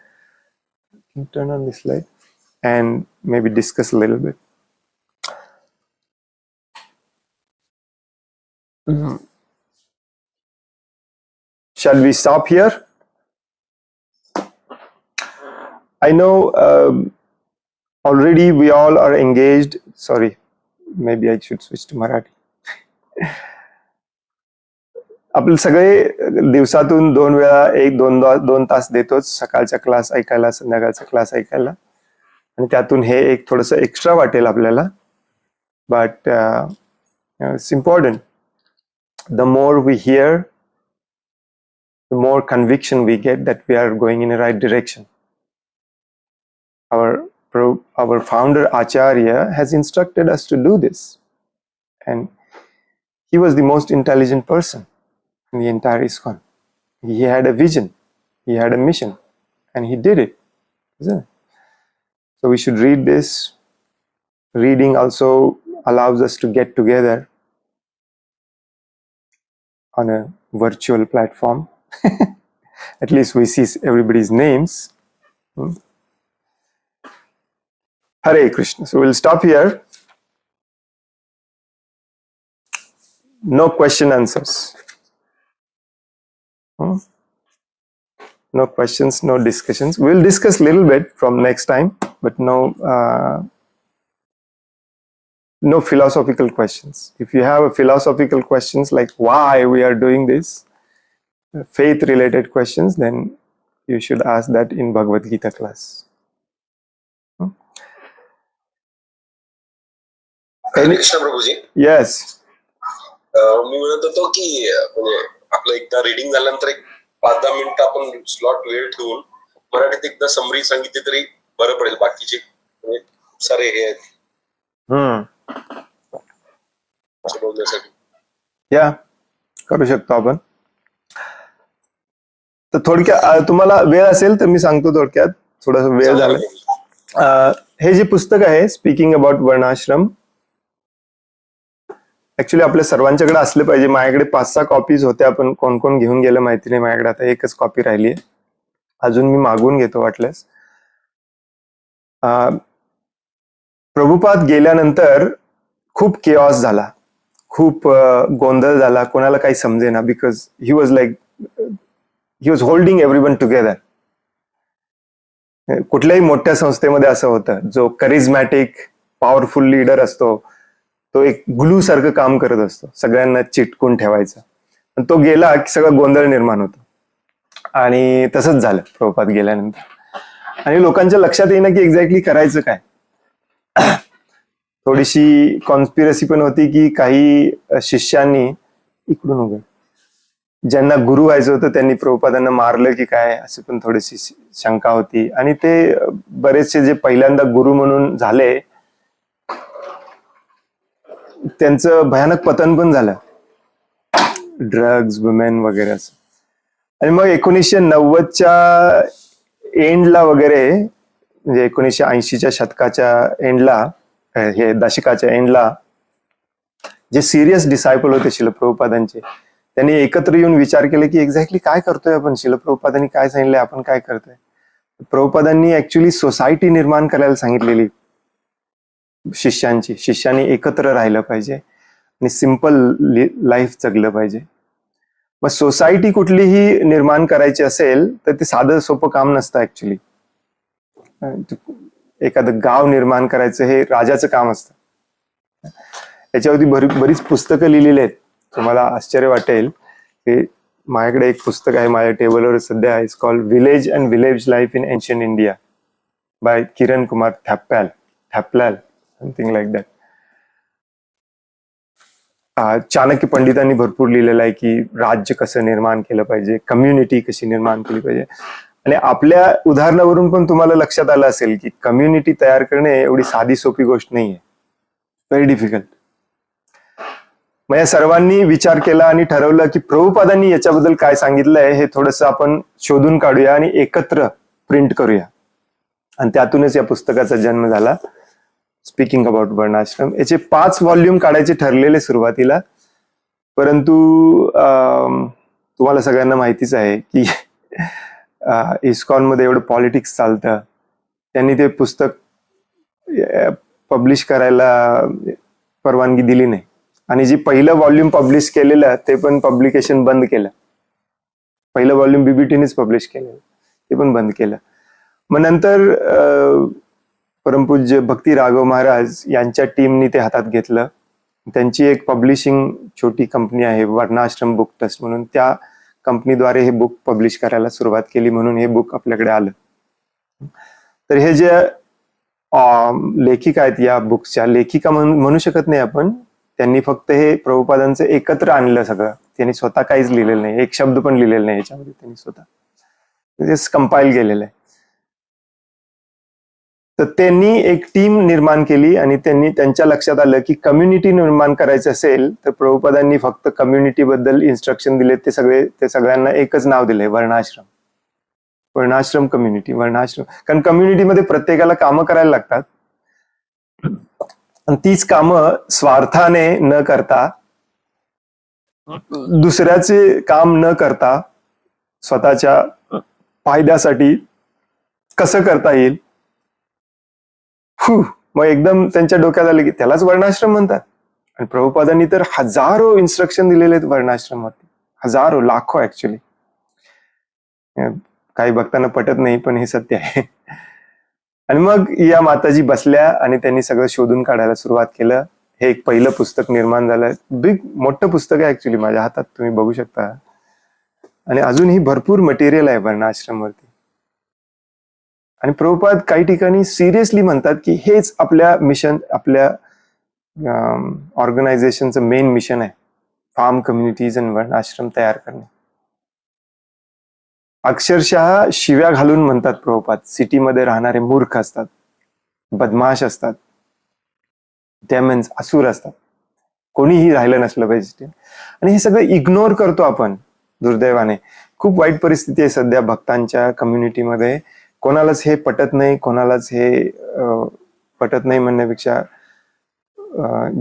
turn on this slide and maybe discuss a little bit. Shall we stop here? I know already we all are engaged. Sorry, maybe I should switch to Marathi. आपण सगळे दिवसातून 2 वेळा 1-2 तास देतोच, सकाळचा class ऐकायला, संध्याकाळचा class ऐकायला, आणि त्यातून हे एक थोडंसं एक्स्ट्रा वाटेल आपल्याला. But it's important. The more we hear, the more conviction we get that we are going in the right direction. Our founder Acharya has instructed us to do this, and he was the most intelligent person in the entire ISKCON. He had a vision, he had a mission, and he did it, isn't it? So we should read this. Reading also allows us to get together on a virtual platform. At least we see everybody's names. Hare Krishna. So we'll stop here. No question answers. No questions, no discussions. We'll discuss a little bit from next time, but no philosophical questions. If you have a philosophical questions like why we are doing this, faith related questions, then you should ask that in Bhagavad Gita class. Krishna Prabhuji. Yes. मी म्हणत होतो की म्हणजे आपलं एकदा reading झाल्यानंतर एक 5-10 मिनिटं आपण स्लॉट वेळ ठेवून मराठीत एकदा समरी सांगितली तरी बरं पडेल. बाकीचे म्हणजे खूप सारे हे आहेत बोलण्यासाठी. या करू शकतो आपण. तर थोडक्यात तुम्हाला वेळ असेल तर मी सांगतो थोडक्यात. थोडासा वेळ झाला. हे जे पुस्तक आहे स्पीकिंग अबाउट वर्णाश्रम, ऍक्च्युली आपल्या सर्वांच्याकडे असले पाहिजे. माझ्याकडे 5-6 कॉपीज होत्या, पण कोण कोण घेऊन गेलं माहिती नाही. माझ्याकडे आता एकच कॉपी राहिली आहे. अजून मी मागवून घेतो वाटल्यास. प्रभुपाद गेल्यानंतर खूप केऑस झाला, खूप गोंधळ झाला, कोणाला काही समजेना. Because he was holding everyone together. कुठल्याही मोठ्या संस्थेमध्ये असं होतं, जो करिझमॅटिक पॉवरफुल लीडर असतो तो एक ग्लू सारखं काम करत असतो, सगळ्यांना चिटकून ठेवायचं. पण तो गेला की सगळं गोंधळ निर्माण होतो. आणि तसंच झालं प्रभुपाद गेल्यानंतर. आणि लोकांच्या लक्षात येईना की एक्झॅक्टली करायचं काय. थोडीशी कॉन्स्पिरसी पण होती की काही शिष्यांनी इकडून उभे, ज्यांना गुरु व्हायचं होतं त्यांनी प्रभुपादांना मारलं की काय, अशी पण थोडीशी शंका होती. आणि ते बरेचसे जे पहिल्यांदा गुरु म्हणून झाले त्यांचं भयानक पतन पण झालं, ड्रग्ज, वुमेन वगैरे असं. आणि मग 1990च्या एंडला वगैरे, म्हणजे 1980च्या शतकाच्या एंडला, हे दशकाच्या एंडला, जे सिरियस डिसायपल होते शिल प्रभुपादांचे, त्यांनी एकत्र येऊन विचार केले की एक्झॅक्टली काय करतोय आपण. शिल प्रभुपादांनी काय सांगितलंय, आपण काय करतोय. प्रभुपादांनी ऍक्च्युली सोसायटी निर्माण करायला सांगितलेली शिष्यांनी एकत्र राहिलं पाहिजे आणि सिंपल लाईफ जगलं पाहिजे. मग सोसायटी कुठलीही निर्माण करायची असेल तर ते साधं सोपं काम नसतं. ऍक्च्युली एखादं गाव निर्माण करायचं हे राजाचं काम असतं. याच्यावरती बरीच पुस्तकं लिहिलेली आहेत. तुम्हाला आश्चर्य वाटेल की माझ्याकडे एक पुस्तक आहे माझ्या टेबलवर सध्या, it's called village and village life in ancient India by Kiran Kumar Thapliyal, something like that. Chanakya पंडितांनी भरपूर लिहिलेलं आहे की राज्य कसं निर्माण केलं पाहिजे, कम्युनिटी कशी निर्माण केली पाहिजे. आणि आपल्या उदाहरणावरून पण तुम्हाला लक्षात आलं असेल की कम्युनिटी तयार करणे एवढी साधी सोपी गोष्ट नाहीये, व्हेरी डिफिकल्ट. मग या सर्वांनी विचार केला आणि ठरवलं की प्रभुपादांनी याच्याबद्दल काय सांगितलंय हे थोडंसं आपण शोधून काढूया आणि एकत्र प्रिंट करूया. आणि त्यातूनच या पुस्तकाचा जन्म झाला, स्पीकिंग अबाउट वर्णाश्रम. याचे 5 व्हॉल्यूम काढायचे ठरलेले सुरुवातीला, परंतु तुम्हाला सगळ्यांना माहितीच आहे की इस्कॉन मध्ये एवढं पॉलिटिक्स चालतं, त्यांनी ते पुस्तक पब्लिश करायला परवानगी दिली नाही. आणि जे पहिलं व्हॉल्यूम पब्लिश केलेलं ते पण पब्लिकेशन बंद केलं. पहिलं व्हॉल्यूम बीबीटीनेच पब्लिश केलेलं, ते पण बंद केलं. मग नंतर परमपूज्य भक्ती राघव महाराज यांच्या टीमनी ते हातात घेतलं. त्यांची एक पब्लिशिंग छोटी कंपनी आहे, वर्णाश्रम बुक ट्रस्ट म्हणून, त्या कंपनीद्वारे हे बुक पब्लिश करायला सुरुवात केली, म्हणून हे बुक आपल्याकडे आलं. तर हे जे लेखिका आहेत या बुकच्या, लेखिका म्हणू शकत नाही आपण, त्यांनी फक्त हे प्रभुपादांचं एकत्र आणलं सगळं. त्यांनी स्वतः काहीच लिहिलेलं नाही, एक शब्द पण लिहिलेला नाही याच्यामध्ये, त्यांनी स्वतः कंपाईल केलेलं आहे. तर त्यांनी एक टीम निर्माण केली आणि त्यांनी त्यांच्या लक्षात आलं की कम्युनिटी निर्माण करायचं असेल तर प्रभुपादांनी फक्त कम्युनिटी बद्दल इन्स्ट्रक्शन दिले. ते सगळ्यांना एकच नाव दिलंय, वर्णाश्रम. वर्णाश्रम कम्युनिटी, वर्णाश्रम. कारण कम्युनिटीमध्ये प्रत्येकाला कामं करायला लागतात, आणि तीच कामं स्वार्थाने न करता, दुसऱ्याचे काम न करता, स्वतःच्या फायद्यासाठी कसं करता येईल. मग एकदम त्यांच्या डोक्यात आलं की त्यालाच वर्णाश्रम म्हणतात. आणि प्रभुपादांनी तर हजारो इन्स्ट्रक्शन दिलेले आहेत वर्णाश्रमावरती, हजारो, लाखो ऍक्च्युली. काही भक्तांना पटत नाही, पण हे सत्य आहे. आणि मग या माताजी बसल्या आणि त्यांनी सगळं शोधून काढायला सुरुवात केलं. हे एक पहिलं पुस्तक निर्माण झालं. बिग मोठं पुस्तक आहे ऍक्च्युली, माझ्या हातात तुम्ही बघू शकता. आणि अजूनही भरपूर मटेरियल आहे वर्णाश्रमवरती. आणि प्रभुपाद काही ठिकाणी सिरियसली म्हणतात की हेच आपल्या मिशन, आपल्या ऑर्गनायझेशनचं मेन मिशन आहे, फार्म कम्युनिटीज आणि वर्णाश्रम तयार करणे. अक्षरशः शिव्या घालून म्हणतात प्रभुपाद, सिटीमध्ये राहणारे मूर्ख असतात, बदमाश असतात, डेमन्स, असुर असतात, कोणीही राहिलं नसलं पाहिजे. आणि हे सगळं इग्नोर करतो आपण दुर्दैवाने. खूप वाईट परिस्थिती आहे सध्या भक्तांच्या कम्युनिटीमध्ये. कोणालाच हे पटत नाही, कोणालाच हे पटत नाही म्हणण्यापेक्षा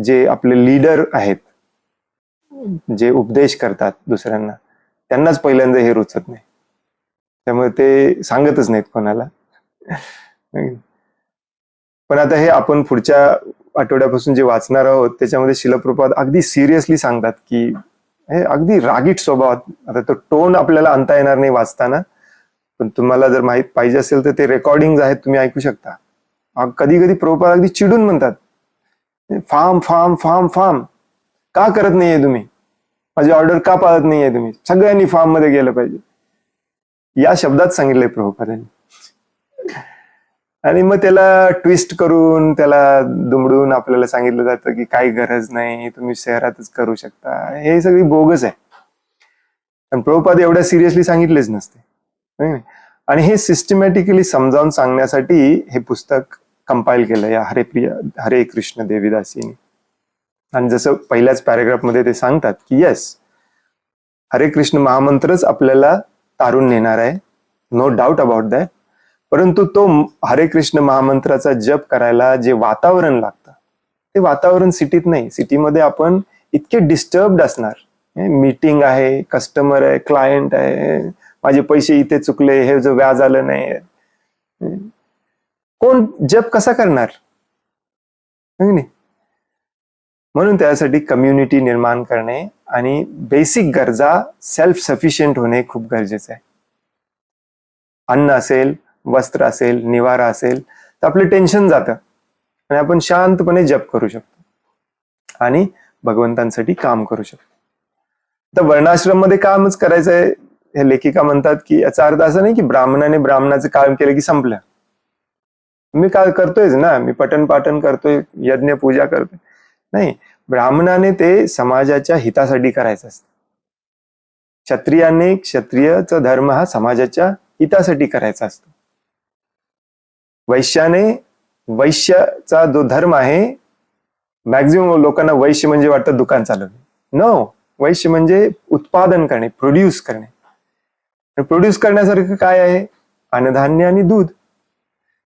जे आपले लीडर आहेत, जे उपदेश करतात दुसऱ्यांना, त्यांनाच पहिल्यांदा हे रुचत नाही, त्यामुळे ते सांगतच नाहीत कोणाला. पण आता हे आपण पुढच्या आठवड्यापासून जे वाचणार आहोत त्याच्यामध्ये श्रील प्रभुपाद अगदी सिरियसली सांगतात की हे अगदी रागीट स्वभावात. आता तो टोन आपल्याला आणता येणार नाही वाचताना, पण तुम्हाला जर माहित पाहिजे असेल तर ते रेकॉर्डिंग आहेत, तुम्ही ऐकू शकता. कधी कधी प्रभुपाद अगदी चिडून म्हणतात, फार्म फार्म फार्म फार्म का करत नाहीये तुम्ही, माझी ऑर्डर का पाळत नाहीये तुम्ही, सगळ्यांनी फार्म मध्ये गेलं पाहिजे, या शब्दात सांगितलंय प्रभुपादांनी. आणि मग त्याला ट्विस्ट करून, त्याला दुमडून आपल्याला सांगितलं जातं की काही गरज नाही, तुम्ही शहरातच करू शकता. हे सगळी बोगस आहे. पण प्रभुपाद एवढ्या सिरियसली सांगितलेच नसते. आणि हे सिस्टमॅटिकली समजावून सांगण्यासाठी हे पुस्तक कंपाईल केलं या हरे कृष्ण देवीदासींनी. आणि जसं पहिल्याच पॅरेग्राफ मध्ये ते सांगतात की येस, हरे कृष्ण महामंत्रच आपल्याला तारून नेणार आहे, नो डाऊट अबाउट दॅट. परंतु तो हरे कृष्ण महामंत्राचा जप करायला जे वातावरण लागतं ते वातावरण सिटीत नाही. सिटीमध्ये आपण इतके डिस्टर्ब्ड असणार, मीटिंग आहे, कस्टमर आहे, क्लायंट आहे, माझे पैसे इथे चुकले, हे जो व्याज आलं नाही, कोण जप कसा करणार नाही. म्हणून त्यासाठी कम्युनिटी निर्माण करणे आणि बेसिक गरजा सेल्फ सफिशियंट होणे खूप गरजेचं आहे. अन्न असेल, वस्त्र असेल, निवारा असेल तर आपलं टेन्शन जातं आणि आपण शांतपणे जप करू शकतो आणि भगवंतांसाठी काम करू शकतो. तर वर्णाश्रम मध्ये कामच करायचं आहे. हे लेखिका म्हणतात की याचा अर्थ असा नाही की ब्राह्मणाने ब्राह्मणाचं काम केलं की संपलं. मी काय करतोयच ना, मी पठण पाठन करतोय, यज्ञ पूजा करतोय, नाही. ब्राह्मणाने ते समाजाच्या हितासाठी करायचं असतं. क्षत्रियाने क्षत्रियचा धर्म हा समाजाच्या हितासाठी करायचा असतो. वैश्याने वैश्याचा जो धर्म आहे, मॅक्झिमम लोकांना वैश्य म्हणजे वाटतं दुकान चालवणे. नो, वैश्य म्हणजे उत्पादन करणे, प्रोड्यूस करणे. प्रोड्यूस करण्यासारखं काय आहे? अन्नधान्य आणि दूध.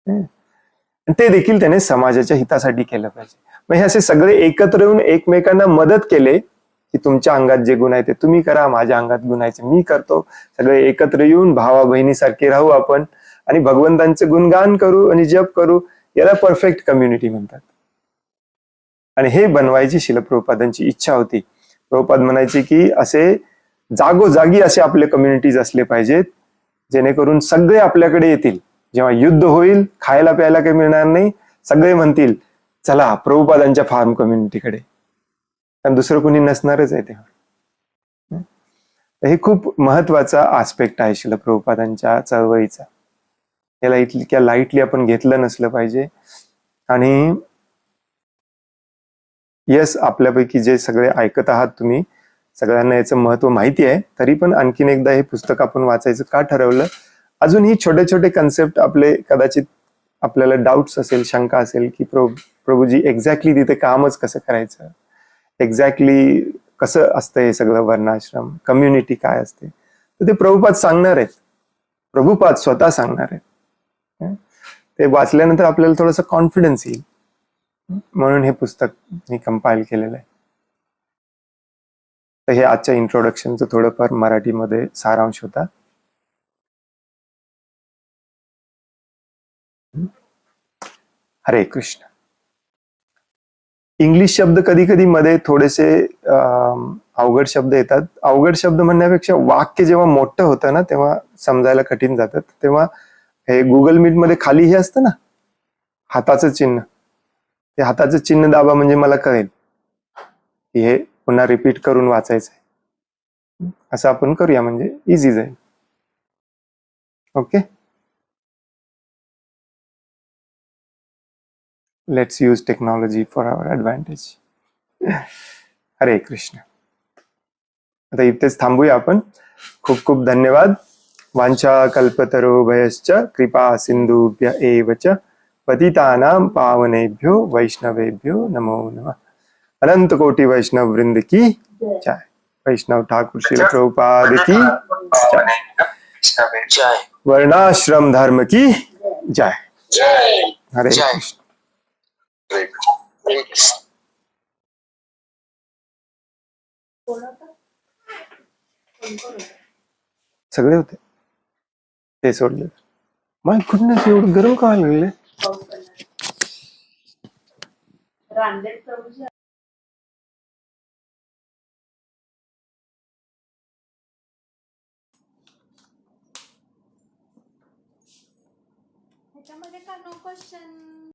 आणि ते देखील त्याने समाजाच्या हितासाठी केलं पाहिजे. मग हे असे सगळे एकत्र येऊन एकमेकांना मदत केले की तुमच्या अंगात जे गुण आहे ते तुम्ही करा, माझ्या अंगात गुण आहे मी करतो, सगळे एकत्र येऊन भावा बहिणीसारखे राहू आपण आणि भगवंतांचे गुणगान करू आणि जप करू. याला परफेक्ट कम्युनिटी म्हणतात. आणि हे बनवायची शिल प्रभुपादांची इच्छा होती. प्रभुपाद म्हणायचे की असे जागोजागी असे आपले कम्युनिटीज असले पाहिजेत जेणेकरून सगळे आपल्याकडे येतील. जेव्हा युद्ध होईल, खायला प्यायला काही मिळणार नाही, सगळे म्हणतील चला प्रभुपादांच्या फार्म कम्युनिटीकडे, कारण दुसरं कोणी नसणारच आहे तेव्हा. तर हे खूप महत्वाचा आस्पेक्ट आहे शिल प्रभुपादांच्या चळवळीचा. याला इतक्या लाईटली आपण घेतलं नसलं पाहिजे. आणि येस, आपल्यापैकी जे सगळे ऐकत आहात तुम्ही सगळ्यांना याचं महत्व माहिती आहे, तरी पण आणखीन एकदा हे पुस्तक आपण वाचायचं का ठरवलं, अजूनही छोटे छोटे कन्सेप्ट आपले कदाचित आपल्याला डाऊट्स असेल, शंका असेल की प्रभूजी एक्झॅक्टली तिथे कामच कसं करायचं, एक्झॅक्टली कसं असतं हे सगळं वर्णाश्रम कम्युनिटी काय असते, तर ते प्रभुपाद सांगणार आहेत. प्रभुपाद स्वतः सांगणार आहेत. ते वाचल्यानंतर आपल्याला थोडंसं कॉन्फिडन्स येईल, म्हणून हे पुस्तक मी कंपाईल केलेलं आहे. तर हे आजच्या इंट्रोडक्शनचं थोडंफार मराठीमध्ये सारांश होता. हरे कृष्ण. इंग्लिश शब्द कधी कधी मध्ये थोडेसे अवघड शब्द येतात. अवघड शब्द म्हणण्यापेक्षा वाक्य जेव्हा मोठं होतं ना तेव्हा समजायला कठीण जातात. तेव्हा हे गुगल मीट मध्ये खाली हे असतं ना हाताचं चिन्ह, ते हाताचं चिन्ह दाबा म्हणजे मला कळेल की हे पुन्हा रिपीट करून वाचायचंय. असं आपण करूया म्हणजे इझी जाईल. Okay, let's use technology for our advantage. Hare Krishna. आता इथेच थांबूया आपण. खूप खूप धन्यवाद. वांछा कल्पतरुभयश्च कृपा सिंधुभ्य एव च पतितानां पावनेभ्यो वैष्णवेभ्यो नमो नमः. अनंत कोटि वैष्णव वृंद की जय. वैष्णव ठाकुर श्रील प्रभुपाद की जय. वर्णाश्रम धर्म की जय. हरे कृष्ण. सगळे होते ते सोडले. माय गुडनेस, एवढं गरम का लागले. ह्याच्यामध्ये का नो क्वेश्चन